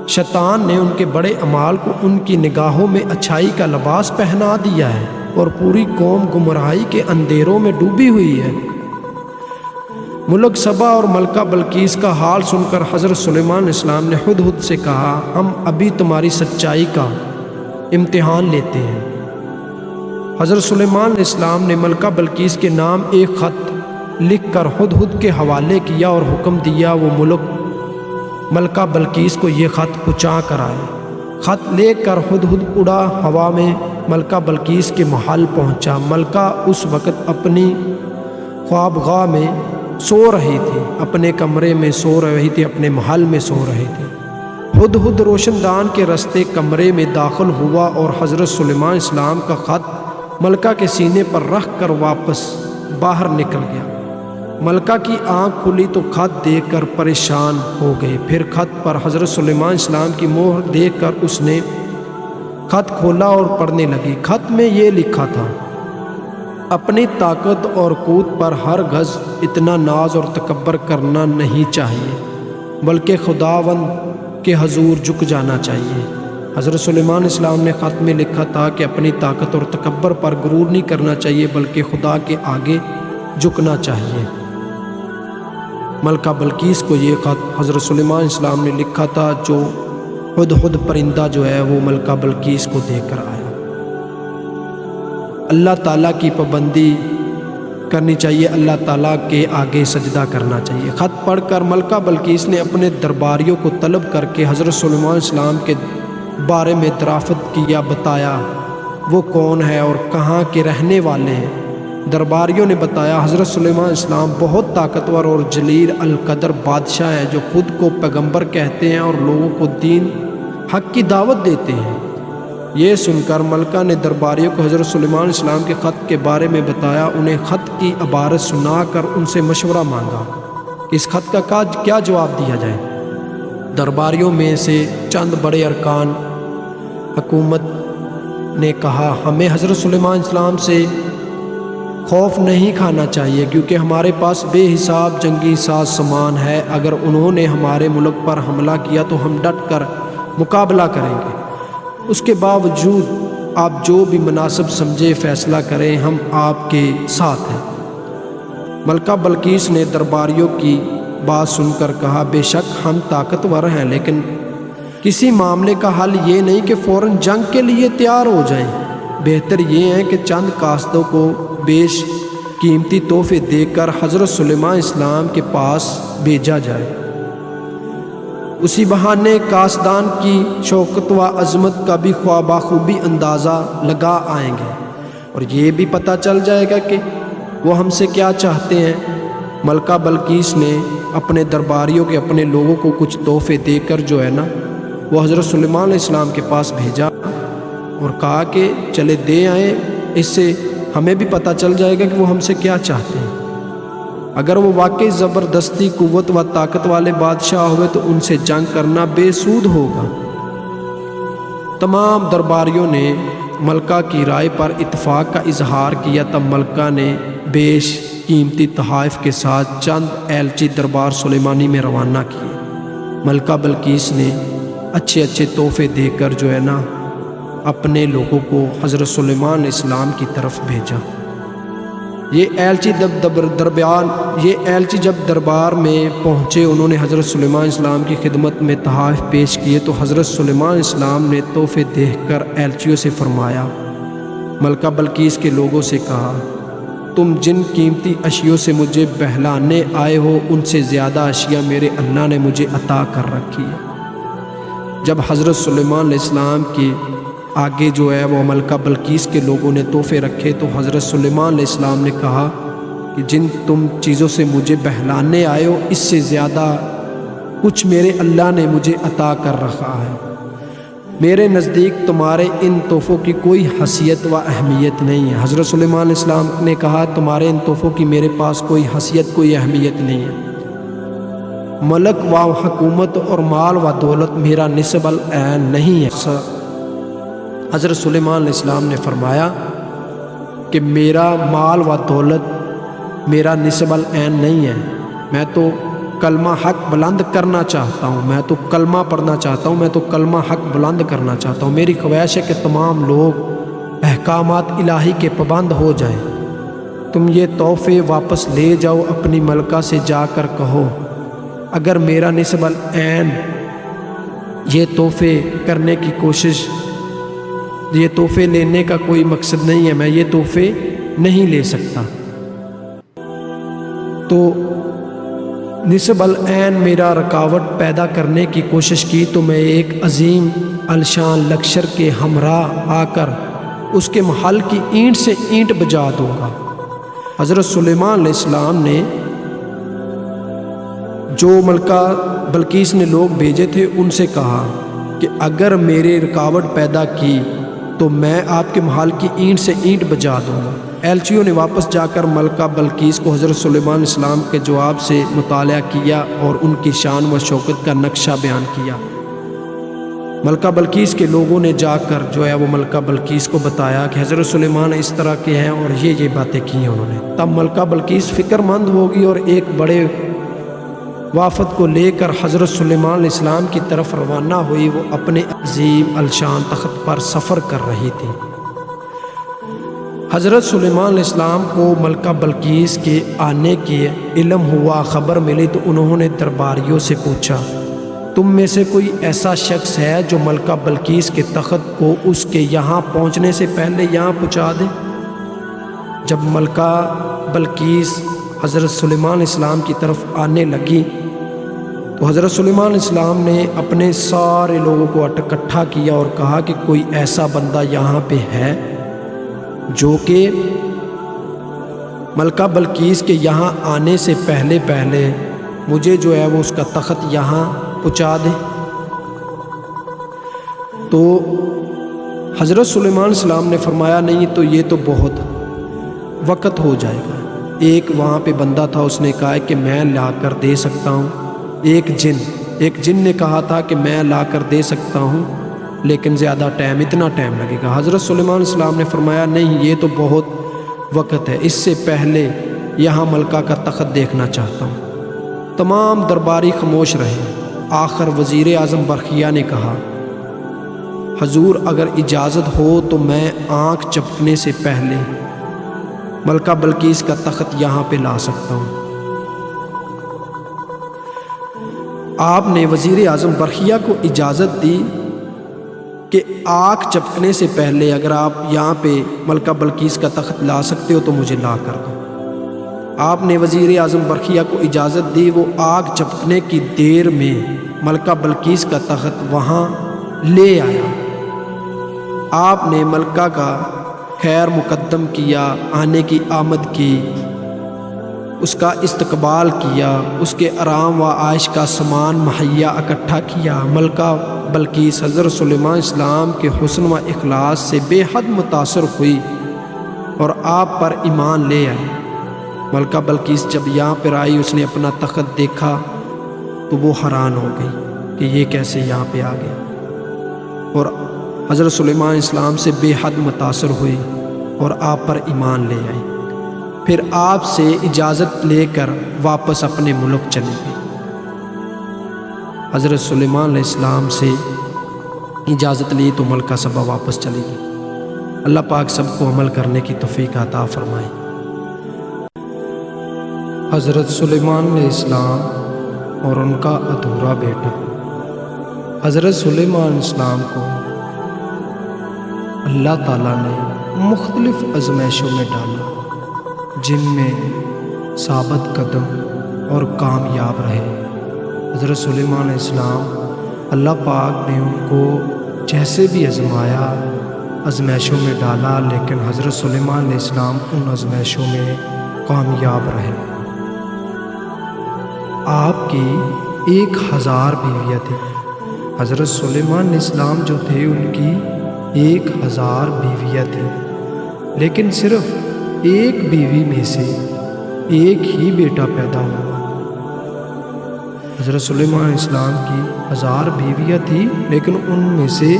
شیطان نے ان کے بڑے اعمال کو ان کی نگاہوں میں اچھائی کا لباس پہنا دیا ہے، اور پوری قوم گمراہی کے اندھیروں میں ڈوبی ہوئی ہے۔ ملک سبا اور ملکہ بلقیس کا حال سن کر حضرت سلیمان علیہ السلام نے ہدہد سے کہا، ہم ابھی تمہاری سچائی کا امتحان لیتے ہیں۔ حضرت سلیمان علیہ السلام نے ملکہ بلقیس کے نام ایک خط لکھ کر ہدہد کے حوالے کیا اور حکم دیا وہ ملکہ بلقیس کو یہ خط پہنچا کر آئے۔ خط لے کر ہدہد اڑا ہوا میں ملکہ بلقیس کے محل پہنچا۔ ملکہ اس وقت اپنی خوابگاہ میں سو رہی تھی، اپنے کمرے میں سو رہی تھی، اپنے محل میں سو رہی تھی۔ ہدہد روشن دان کے رستے کمرے میں داخل ہوا اور حضرت سلیمان علیہ السلام کا خط ملکہ کے سینے پر رکھ کر واپس باہر نکل گیا۔ ملکہ کی آنکھ کھلی تو خط دیکھ کر پریشان ہو گئی۔ پھر خط پر حضرت سلیمان السلام کی مہر دیکھ کر اس نے خط کھولا اور پڑھنے لگی۔ خط میں یہ لکھا تھا: اپنی طاقت اور قوت پر ہر گز اتنا ناز اور تکبر کرنا نہیں چاہیے، بلکہ خداوند کے حضور جھک جانا چاہیے۔ حضرت سلیمان السلام نے خط میں لکھا تھا کہ اپنی طاقت اور تکبر پر غرور نہیں کرنا چاہیے، بلکہ خدا کے آگے جھکنا چاہیے۔ ملکہ بلقیس کو یہ خط حضرت سلیمان السلام نے لکھا تھا، جو ہدہد پرندہ جو ہے وہ ملکہ بلقیس کو دے کر آیا۔ اللہ تعالیٰ کی پابندی کرنی چاہیے، اللہ تعالیٰ کے آگے سجدہ کرنا چاہیے۔ خط پڑھ کر ملکہ بلقیس نے اپنے درباریوں کو طلب کر کے حضرت سلیمان السلام کے بارے میں دریافت کیا، بتایا وہ کون ہے اور کہاں کے رہنے والے ہیں۔ درباریوں نے بتایا حضرت سلیمان السلام بہت طاقتور اور جلیل القدر بادشاہ ہیں، جو خود کو پیغمبر کہتے ہیں اور لوگوں کو دین حق کی دعوت دیتے ہیں۔ یہ سن کر ملکہ نے درباریوں کو حضرت سلیمان السلام کے خط کے بارے میں بتایا، انہیں خط کی عبارت سنا کر ان سے مشورہ مانگا کہ اس خط کا کیا جواب دیا جائے۔ درباریوں میں سے چند بڑے ارکان حکومت نے کہا، ہمیں حضرت سلیمان السلام سے خوف نہیں کھانا چاہیے، کیونکہ ہمارے پاس بے حساب جنگی ساز سامان ہے۔ اگر انہوں نے ہمارے ملک پر حملہ کیا تو ہم ڈٹ کر مقابلہ کریں گے۔ اس کے باوجود آپ جو بھی مناسب سمجھے فیصلہ کریں، ہم آپ کے ساتھ ہیں۔ ملکہ بلقیس نے درباریوں کی بات سن کر کہا، بے شک ہم طاقتور ہیں، لیکن کسی معاملے کا حل یہ نہیں کہ فوراً جنگ کے لیے تیار ہو جائیں۔ بہتر یہ ہے کہ چند قاصدوں کو بیش قیمتی تحفے دے کر حضرت سلیمان السلام کے پاس بھیجا جائے۔ اسی بہانے قاصدان کی شوکت و عظمت کا بھی بخوبی اندازہ لگا آئیں گے، اور یہ بھی پتہ چل جائے گا کہ وہ ہم سے کیا چاہتے ہیں۔ ملکہ بلقیس نے اپنے درباریوں کے اپنے لوگوں کو کچھ تحفے دے کر جو ہے نا وہ حضرت سلیمان علیہ السلام کے پاس بھیجا اور کہا کہ چلے دے آئیں، اس سے ہمیں بھی پتہ چل جائے گا کہ وہ ہم سے کیا چاہتے ہیں۔ اگر وہ واقعی زبردستی قوت و طاقت والے بادشاہ ہوئے تو ان سے جنگ کرنا بے سود ہوگا۔ تمام درباریوں نے ملکہ کی رائے پر اتفاق کا اظہار کیا۔ تب ملکہ نے بیش قیمتی تحائف کے ساتھ چند ایلچی دربار سلیمانی میں روانہ کیے۔ ملکہ بلقیس نے اچھے تحفے دے کر جو ہے نا اپنے لوگوں کو حضرت سلیمان علیہ السلام کی طرف بھیجا۔ یہ ایلچی جب دربار میں پہنچے، انہوں نے حضرت سلیمان علیہ السلام کی خدمت میں تحائف پیش کیے تو حضرت سلیمان علیہ السلام نے تحفے دیکھ کر ایلچیوں سے فرمایا، ملکہ بلقیس کے لوگوں سے کہا، تم جن قیمتی اشیاء سے مجھے بہلانے آئے ہو، ان سے زیادہ اشیاء میرے اللہ نے مجھے عطا کر رکھی ہے۔ جب حضرت سلیمان علیہ السلام کے آگے جو ہے وہ ملکہ بلقیس کے لوگوں نے تحفے رکھے تو حضرت سلیمان علیہ السلام نے کہا کہ جن تم چیزوں سے مجھے بہلانے آئے ہو، اس سے زیادہ کچھ میرے اللہ نے مجھے عطا کر رکھا ہے۔ میرے نزدیک تمہارے ان تحفوں کی کوئی حیثیت و اہمیت نہیں ہے۔ حضرت سلیمان علیہ السلام نے کہا، تمہارے ان تحفوں کی میرے پاس کوئی حیثیت کوئی اہمیت نہیں ہے۔ ملک و حکومت اور مال و دولت میرا نصب العین نہیں ہے۔ حضرت سلیمان علیہ السلام نے فرمایا کہ میرا مال و دولت میرا نصب العین نہیں ہے، میں تو کلمہ حق بلند کرنا چاہتا ہوں، میں تو کلمہ پڑھنا چاہتا ہوں، میں تو کلمہ حق بلند کرنا چاہتا ہوں۔ میری خواہش ہے کہ تمام لوگ احکامات الہی کے پابند ہو جائیں۔ تم یہ تحفے واپس لے جاؤ، اپنی ملکہ سے جا کر کہو، اگر میرا نصب العین یہ تحفے کرنے کی کوشش، یہ تحفے لینے کا کوئی مقصد نہیں ہے، میں یہ تحفے نہیں لے سکتا، تو نصب العین میرا رکاوٹ پیدا کرنے کی کوشش کی تو میں ایک عظیم الشان لشکر کے ہمراہ آ کر اس کے محل کی اینٹ سے اینٹ بجا دوں گا۔ حضرت سلیمان علیہ السلام نے جو ملکہ بلقیس نے لوگ بھیجے تھے ان سے کہا کہ اگر میرے رکاوٹ پیدا کی تو میں آپ کے محل کی اینٹ سے اینٹ بجا دوں گا۔ ایلچیوں نے واپس جا کر ملکہ بلقیس کو حضرت سلیمان علیہ السلام کے جواب سے مطالعہ کیا اور ان کی شان و شوکت کا نقشہ بیان کیا۔ ملکہ بلقیس کے لوگوں نے جا کر جو ہے وہ ملکہ بلقیس کو بتایا کہ حضرت سلیمان اس طرح کے ہیں اور یہ باتیں کی ہیں انہوں نے۔ تب ملکہ بلقیس فکر مند ہوگی اور ایک بڑے وافد کو لے کر حضرت سلیمان علیہ السلام کی طرف روانہ ہوئی۔ وہ اپنے عظیم الشان تخت پر سفر کر رہی تھی۔ حضرت سلیمان علیہ السلام کو ملکہ بلقیس کے آنے کے علم ہوا، خبر ملی تو انہوں نے درباریوں سے پوچھا، تم میں سے کوئی ایسا شخص ہے جو ملکہ بلقیس کے تخت کو اس کے یہاں پہنچنے سے پہلے یہاں پہنچا دے؟ جب ملکہ بلقیس حضرت سلیمان علیہ السلام کی طرف آنے لگی تو حضرت سلیمان علیہ السلام نے اپنے سارے لوگوں کو اکٹھا کیا اور کہا کہ کوئی ایسا بندہ یہاں پہ ہے جو کہ ملکہ بلقیس کے یہاں آنے سے پہلے مجھے جو ہے وہ اس کا تخت یہاں پہنچا دے؟ تو حضرت سلیمان علیہ السلام نے فرمایا، نہیں تو یہ تو بہت وقت ہو جائے گا۔ ایک وہاں پہ بندہ تھا، اس نے کہا کہ میں لا کر دے سکتا ہوں۔ ایک جن نے کہا تھا کہ میں لا کر دے سکتا ہوں لیکن اتنا ٹائم لگے گا۔ حضرت سلیمان علیہ السلام نے فرمایا، نہیں یہ تو بہت وقت ہے، اس سے پہلے یہاں ملکہ کا تخت دیکھنا چاہتا ہوں۔ تمام درباری خاموش رہے۔ آخر وزیر اعظم برقیہ نے کہا، حضور اگر اجازت ہو تو میں آنکھ چپکنے سے پہلے ملکہ بلقیس کا تخت یہاں پہ لا سکتا ہوں۔ آپ نے وزیر اعظم برقیہ کو اجازت دی کہ آنکھ چپکنے سے پہلے اگر آپ یہاں پہ ملکہ بلقیس کا تخت لا سکتے ہو تو مجھے لا کر دو۔ آپ نے وزیر اعظم برقیہ کو اجازت دی۔ وہ آنکھ چپکنے کی دیر میں ملکہ بلقیس کا تخت وہاں لے آیا۔ آپ نے ملکہ کا خیر مقدم کیا، آنے کی آمد کی، اس کا استقبال کیا، اس کے آرام و عائش کا سامان مہیا اکٹھا کیا۔ ملکہ بلقیس حضرت سلیمان علیہ السلام کے حسن و اخلاص سے بے حد متاثر ہوئی اور آپ پر ایمان لے آئی۔ ملکہ بلقیس جب یہاں پر آئی، اس نے اپنا تخت دیکھا تو وہ حیران ہو گئی کہ یہ کیسے یہاں پہ آ گیا، اور حضرت سلیمان علیہ السلام سے بے حد متاثر ہوئی اور آپ پر ایمان لے آئی۔ پھر آپ سے اجازت لے کر واپس اپنے ملک چلی گئی۔ حضرت سلیمان علیہ السلام سے اجازت لی تو ملکہ سبا واپس چلی گئی۔ اللہ پاک سب کو عمل کرنے کی توفیق عطا فرمائے۔ حضرت سلیمان علیہ السلام اور ان کا ادھورا بیٹا۔ حضرت سلیمان علیہ السلام کو اللہ تعالیٰ نے مختلف آزمائشوں میں ڈالا، جن میں ثابت قدم اور کامیاب رہے۔ حضرت سلیمان علیہ السلام اللہ پاک نے ان کو جیسے بھی آزمایا، آزمائشوں میں ڈالا، لیکن حضرت سلیمان علیہ السلام ان آزمائشوں میں کامیاب رہے۔ آپ کی 1000 بیویاں تھیں۔ حضرت سلیمان علیہ السلام جو تھے ان کی 1000 بیویاں تھیں، لیکن صرف ایک بیوی میں سے ایک ہی بیٹا پیدا ہوا۔ حضرت سلیمان علیہ السلام کی 1000 بیویاں تھیں، لیکن ان میں سے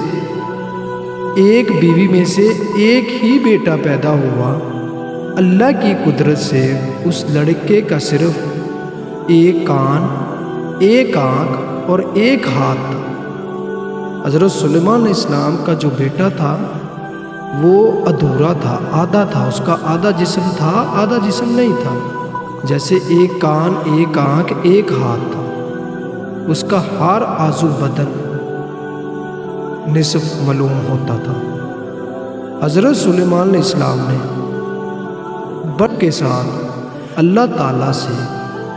ایک بیوی میں سے ایک ہی بیٹا پیدا ہوا۔ اللہ کی قدرت سے اس لڑکے کا صرف ایک کان، ایک آنکھ اور ایک ہاتھ تھا۔ حضرت سلیمان علیہ السلام کا جو بیٹا تھا وہ ادھورا تھا، آدھا تھا، اس کا آدھا جسم تھا، آدھا جسم نہیں تھا۔ جیسے ایک کان، ایک آنکھ، ایک ہاتھ تھا، اس کا ہر عضو بدن نصف معلوم ہوتا تھا۔ حضرت سلیمان علیہ السلام نے بڑھ کے ساتھ اللہ تعالیٰ سے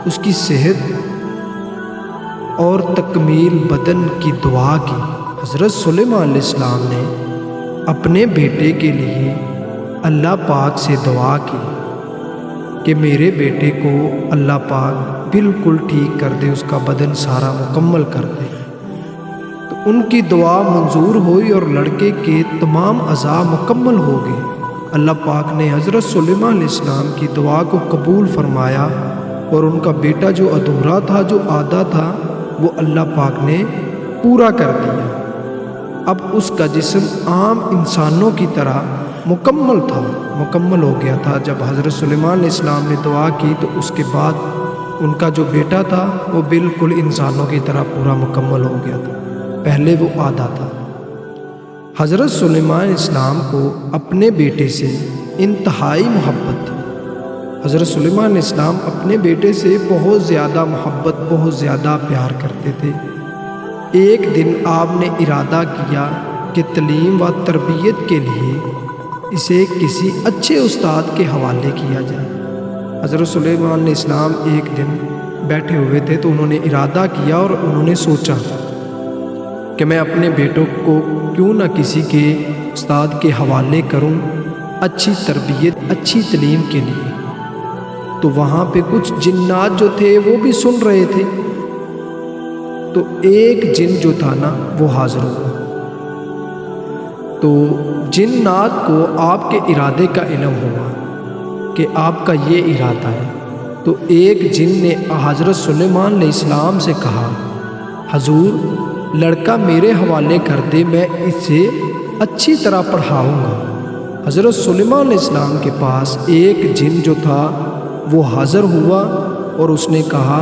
اس کی صحت اور تکمیل بدن کی دعا کی۔ حضرت سلیمان علیہ السلام نے اپنے بیٹے کے لیے اللہ پاک سے دعا کی کہ میرے بیٹے کو اللہ پاک بالکل ٹھیک کر دے، اس کا بدن سارا مکمل کر دے۔ تو ان کی دعا منظور ہوئی اور لڑکے کے تمام اعضاء مکمل ہو گئے۔ اللہ پاک نے حضرت سلیمان علیہ السلام کی دعا کو قبول فرمایا اور ان کا بیٹا جو ادھورا تھا، جو آدھا تھا، وہ اللہ پاک نے پورا کر دیا۔ اب اس کا جسم عام انسانوں کی طرح مکمل ہو گیا تھا۔ جب حضرت سلیمان علیہ السلام نے دعا کی تو اس کے بعد ان کا جو بیٹا تھا وہ بالکل انسانوں کی طرح پورا مکمل ہو گیا تھا، پہلے وہ آدھا تھا۔ حضرت سلیمان علیہ السلام کو اپنے بیٹے سے انتہائی محبت تھی۔ حضرت سلیمان علیہ السلام اپنے بیٹے سے بہت زیادہ محبت، بہت زیادہ پیار کرتے تھے۔ ایک دن آپ نے ارادہ کیا کہ تعلیم و تربیت کے لیے اسے کسی اچھے استاد کے حوالے کیا جائے۔ حضرت سلیمان علیہ السلام ایک دن بیٹھے ہوئے تھے تو انہوں نے ارادہ کیا اور انہوں نے سوچا کہ میں اپنے بیٹوں کو کیوں نہ کسی کے استاد کے حوالے کروں اچھی تربیت، اچھی تعلیم کے لیے۔ تو وہاں پہ کچھ جنات جو تھے وہ بھی سن رہے تھے، تو ایک جن جو تھا نا وہ حاضر ہوا۔ تو جنات کو آپ کے ارادے کا علم ہوا کہ آپ کا یہ ارادہ ہے۔ تو ایک جن نے حضرت سلیمان علیہ السلام سے کہا، حضور لڑکا میرے حوالے کر دے، میں اسے اچھی طرح پڑھاؤں گا۔ حضرت سلیمان علیہ السلام کے پاس ایک جن جو تھا وہ حاضر ہوا اور اس نے کہا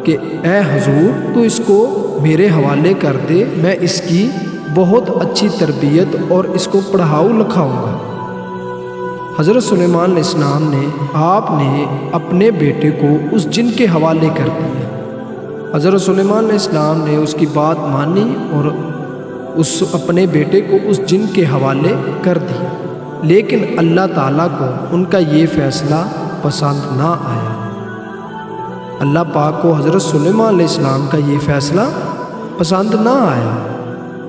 کہ اے حضور تو اس کو میرے حوالے کر دے، میں اس کی بہت اچھی تربیت اور اس کو پڑھاؤں لکھاؤں گا۔ حضرت سلیمان علیہ السلام نے آپ نے اپنے بیٹے کو اس جن کے حوالے کر دیا۔ حضرت سلیمان علیہ السلام نے اس کی بات مانی اور اپنے بیٹے کو اس جن کے حوالے کر دیا، لیکن اللہ تعالیٰ کو ان کا یہ فیصلہ پسند نہ آیا۔ اللہ پاک کو حضرت سلیمان علیہ السلام کا یہ فیصلہ پسند نہ آیا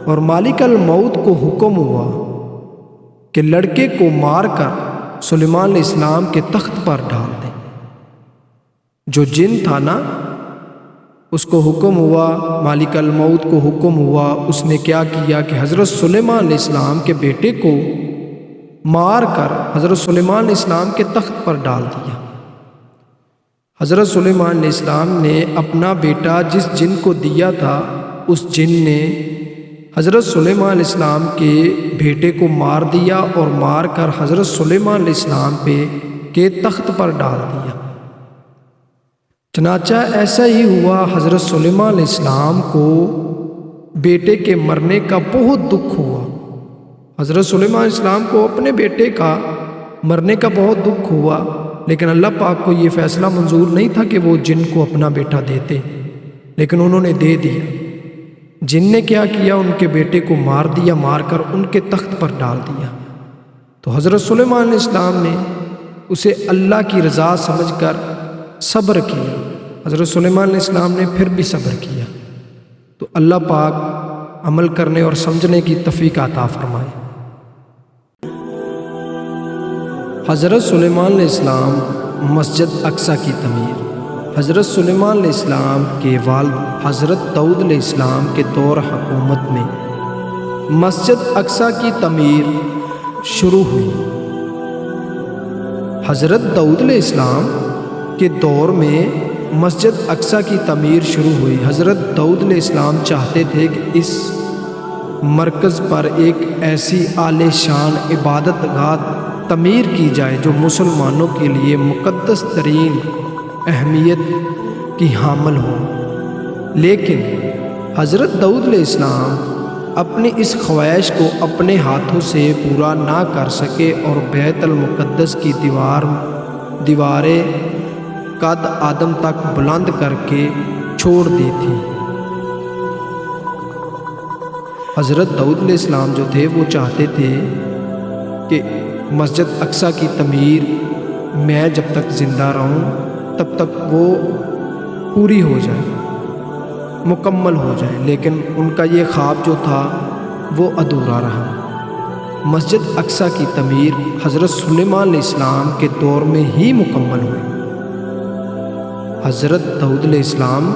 اور مالک الموت کو حکم ہوا کہ لڑکے کو مار کر سلیمان علیہ السلام کے تخت پر ڈال دیں۔ جو جن تھا نا اس کو حکم ہوا، مالک الموت کو حکم ہوا، اس نے کیا کیا کہ حضرت سلیمان علیہ السلام کے بیٹے کو مار کر حضرت سلیمان علیہ السلام کے تخت پر ڈال دیا۔ حضرت سلیمان علیہ السلام نے اپنا بیٹا جس جن کو دیا تھا، اس جن نے حضرت سلیمان علیہ السلام کے بیٹے کو مار دیا اور مار کر حضرت سلیمان علیہ السلام کے تخت پر ڈال دیا۔ چنانچہ ایسا ہی ہوا، حضرت سلیمان علیہ السلام کو بیٹے کے مرنے کا بہت دکھ ہوا۔ حضرت سلیمان علیہ السلام کو اپنے بیٹے کا مرنے کا بہت دکھ ہوا، لیکن اللہ پاک کو یہ فیصلہ منظور نہیں تھا کہ وہ جن کو اپنا بیٹا دیتے، لیکن انہوں نے دے دیا۔ جن نے کیا کیا، ان کے بیٹے کو مار دیا، مار کر ان کے تخت پر ڈال دیا۔ تو حضرت سلیمان علیہ السلام نے اسے اللہ کی رضا سمجھ کر صبر کیا۔ حضرت سلیمان علیہ السلام نے پھر بھی صبر کیا، تو اللہ پاک عمل کرنے اور سمجھنے کی توفیق عطا فرمائے۔ حضرت سلیمان علیہ السلام مسجد اقصیٰ کی تعمیر۔ حضرت سلیمان علیہ السلام کے والد حضرت داؤد علیہ السلام کے دور حکومت میں مسجد اقصیٰ کی تعمیر شروع ہوئی۔ حضرت داؤد علیہ السلام کے دور میں مسجد اقصیٰ کی تعمیر شروع ہوئی۔ حضرت داؤد علیہ السلام چاہتے تھے کہ اس مرکز پر ایک ایسی عالی شان عبادت گاہ تعمیر کی جائے جو مسلمانوں کے لیے مقدس ترین اہمیت کی حامل ہو، لیکن حضرت داؤد علیہ السلام اپنی اس خواہش کو اپنے ہاتھوں سے پورا نہ کر سکے اور بیت المقدس کی دیواریں قد آدم تک بلند کر کے چھوڑ دی تھی۔ حضرت داؤد علیہ السلام جو تھے وہ چاہتے تھے کہ مسجد اقصیٰ کی تعمیر میں جب تک زندہ رہوں تب تک وہ پوری ہو جائے، مکمل ہو جائے، لیکن ان کا یہ خواب جو تھا وہ ادھورا رہا۔ مسجد اقصیٰ کی تعمیر حضرت سلیمان علیہ السلام کے دور میں ہی مکمل ہوئی۔ حضرت داؤد علیہ السلام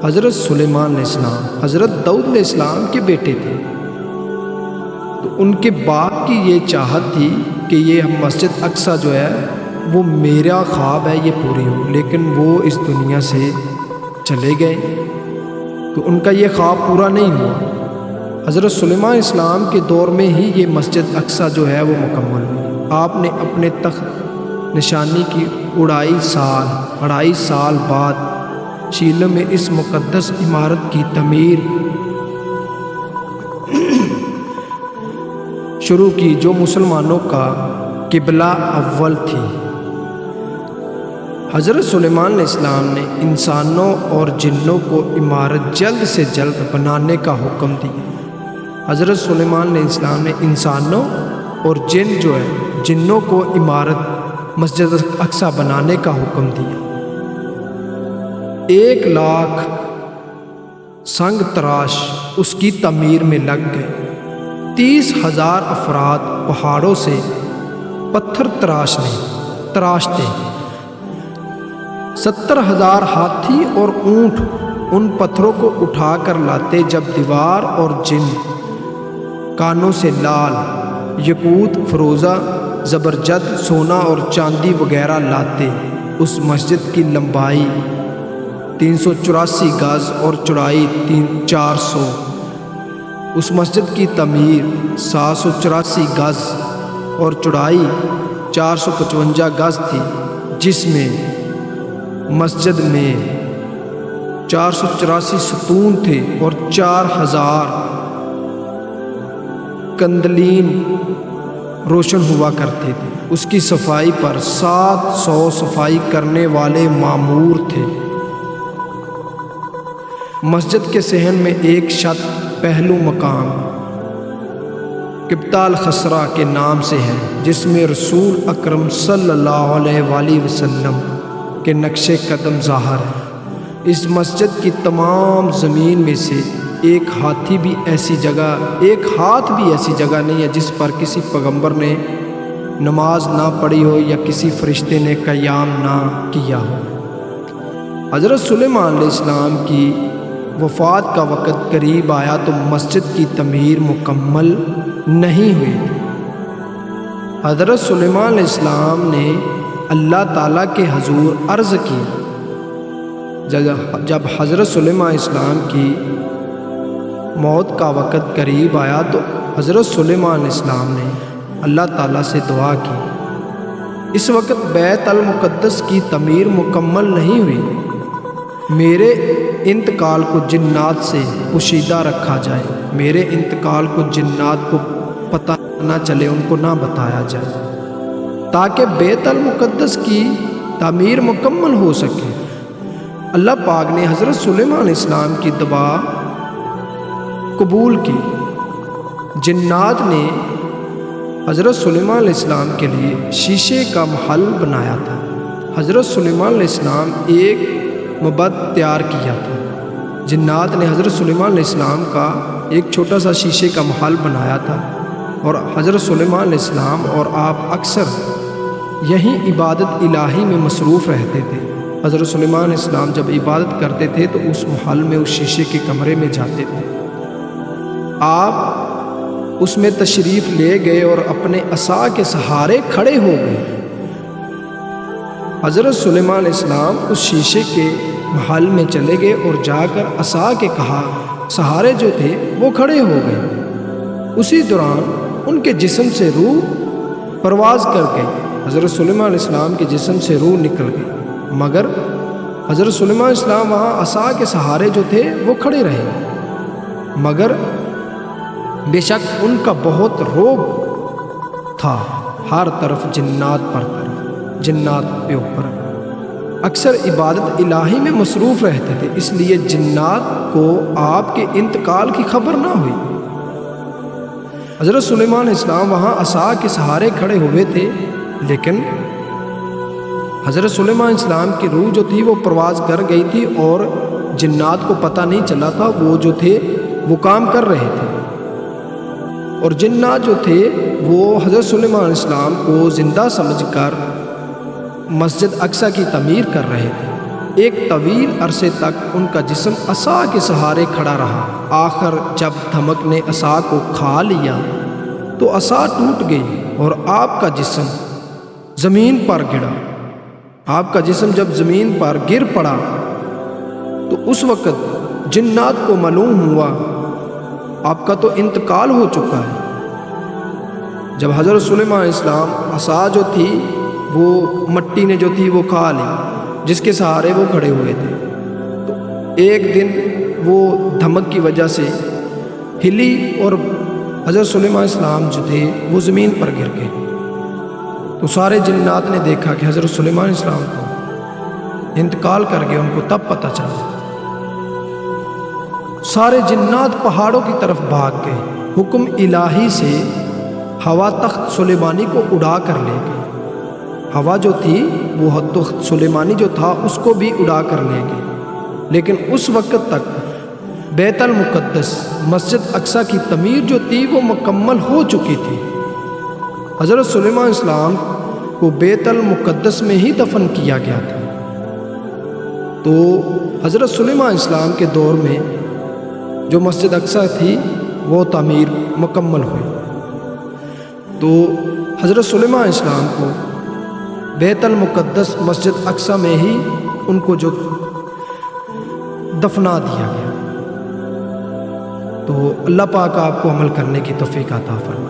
حضرت سلیمان علیہ السلام حضرت داؤد علیہ السلام کے بیٹے تھے، تو ان کے باپ کی یہ چاہت تھی کہ یہ مسجد اقصیٰ جو ہے وہ میرا خواب ہے، یہ پوری ہو، لیکن وہ اس دنیا سے چلے گئے تو ان کا یہ خواب پورا نہیں ہوا۔ حضرت سلیمان علیہ السلام کے دور میں ہی یہ مسجد اقصیٰ جو ہے وہ مکمل ہوئی۔ آپ نے اپنے تخت نشانی کی 2.5 سال بعد شیلو میں اس مقدس عمارت کی تعمیر شروع کی جو مسلمانوں کا قبلہ اول تھی۔ حضرت سلیمان علیہ السلام نے انسانوں اور جنوں کو عمارت جلد سے جلد بنانے کا حکم دیا۔ حضرت سلیمان علیہ السلام نے انسانوں اور جنوں کو عمارت مسجد اقصیٰ بنانے کا حکم دیا۔ 1 لاکھ سنگ تراش اس کی تعمیر میں لگ گئے۔ 30,000 افراد پہاڑوں سے پتھر تراشتے، 70,000 ہاتھی اور اونٹ ان پتھروں کو اٹھا کر لاتے۔ جب دیوار اور جن کانوں سے لال، یقوت، فروزہ، زبرجد، سونا اور چاندی وغیرہ لاتے۔ اس مسجد کی لمبائی 384 گز اور چوڑائی 400۔ اس مسجد کی تعمیر 784 گز اور چوڑائی 455 گز تھی، جس میں مسجد میں 484 ستون تھے اور 4000 قندیل روشن ہوا کرتے تھے۔ اس کی صفائی پر 700 صفائی کرنے والے مامور تھے۔ مسجد کے صحن میں ایک چھت پہلو مقام قبۃ الخسرہ کے نام سے ہے، جس میں رسول اکرم صلی اللہ علیہ وآلہ وسلم کے نقش قدم ظاہر ہے۔ اس مسجد کی تمام زمین میں سے ایک ہاتھ بھی ایسی جگہ نہیں ہے جس پر کسی پیغمبر نے نماز نہ پڑھی ہو یا کسی فرشتے نے قیام نہ کیا ہو۔ حضرت سلیمان علیہ السلام کی وفات کا وقت قریب آیا تو مسجد کی تعمیر مکمل نہیں ہوئی تھی۔ حضرت سلیمان علیہ السلام نے اللہ تعالیٰ کے حضور عرض کی۔ جب حضرت سلیمان علیہ السلام کی موت کا وقت قریب آیا تو حضرت سلیمان علیہ السلام نے اللہ تعالیٰ سے دعا کی، اس وقت بیت المقدس کی تعمیر مکمل نہیں ہوئی، میرے انتقال کو جنات سے پوشیدہ رکھا جائے، میرے انتقال کو جنات کو پتہ نہ چلے، ان کو نہ بتایا جائے، تاکہ بیت المقدس کی تعمیر مکمل ہو سکے۔ اللہ پاک نے حضرت سلیمان علیہ السلام کی دعا قبول کی۔ جنات نے حضرت سلیمان علیہ السلام کے لیے شیشے کا محل بنایا تھا۔ حضرت سلیمان علیہ السلام ایک معبد تیار کیا تھا۔ جنات نے حضرت سلیمان علیہ السلام کا ایک چھوٹا سا شیشے کا محل بنایا تھا، اور حضرت سلیمان علیہ السلام اور آپ اکثر یہیں عبادت الہی میں مصروف رہتے تھے۔ حضرت سلیمان علیہ السلام جب عبادت کرتے تھے تو اس محل میں، اس شیشے کے کمرے میں جاتے تھے۔ آپ اس میں تشریف لے گئے اور اپنے عصا کے سہارے کھڑے ہو گئے۔ حضرت سلیمان علیہ السلام اس شیشے کے محل میں چلے گئے اور جا کر عصا کے سہارے جو تھے وہ کھڑے ہو گئے۔ اسی دوران ان کے جسم سے روح پرواز کر گئی۔ حضرت سلیمان علیہ السلام کے جسم سے روح نکل گئی، مگر حضرت سلیمان علیہ السلام وہاں عصا کے سہارے جو تھے وہ کھڑے رہے، مگر بے شک ان کا بہت روب تھا، ہر طرف جنات پہ اوپر اکثر عبادت الہی میں مصروف رہتے تھے، اس لیے جنات کو آپ کے انتقال کی خبر نہ ہوئی۔ حضرت سلیمان علیہ السلام وہاں عصا کے سہارے کھڑے ہوئے تھے، لیکن حضرت سلیمان علیہ السلام کی روح جو تھی وہ پرواز کر گئی تھی اور جنات کو پتہ نہیں چلا تھا، وہ جو تھے وہ کام کر رہے تھے، اور جنات جو تھے وہ حضرت سلیمان علیہ السلام کو زندہ سمجھ کر مسجد اقصیٰ کی تعمیر کر رہے تھے۔ ایک طویل عرصے تک ان کا جسم عصا کے سہارے کھڑا رہا۔ آخر جب دھمک نے عصا کو کھا لیا تو عصا ٹوٹ گئی اور آپ کا جسم زمین پر گرا۔ آپ کا جسم جب زمین پر گر پڑا تو اس وقت جنات کو معلوم ہوا آپ کا تو انتقال ہو چکا ہے۔ جب حضرت سلیمان علیہ السلام عصا جو تھی وہ مٹی نے جو تھی وہ کھا لی، جس کے سہارے وہ کھڑے ہوئے تھے، تو ایک دن وہ دھمک کی وجہ سے ہلی اور حضرت سلیمان علیہ السلام جو تھے وہ زمین پر گر گئے۔ تو سارے جنات نے دیکھا کہ حضرت سلیمان علیہ السلام کو انتقال کر گئے، ان کو تب پتہ چلا۔ سارے جنات پہاڑوں کی طرف بھاگ گئے۔ حکم الہی سے ہوا تخت سلیمانی کو اڑا کر لے گئی۔ ہوا جو تھی وہ تخت سلیمانی جو تھا اس کو بھی اڑا کر لے گئی، لیکن اس وقت تک بیت المقدس مسجد اقصیٰ کی تعمیر جو تھی وہ مکمل ہو چکی تھی۔ حضرت سلیمان علیہ السلام کو بیت المقدس میں ہی دفن کیا گیا تھا۔ تو حضرت سلیمان علیہ السلام کے دور میں جو مسجد اقصیٰ تھی وہ تعمیر مکمل ہوئی۔ تو حضرت سلیمان علیہ السلام کو بیت المقدس مسجد اقصیٰ میں ہی ان کو جو دفنا دیا گیا۔ تو اللہ پاک آپ کو عمل کرنے کی توفیق عطا فرمائے۔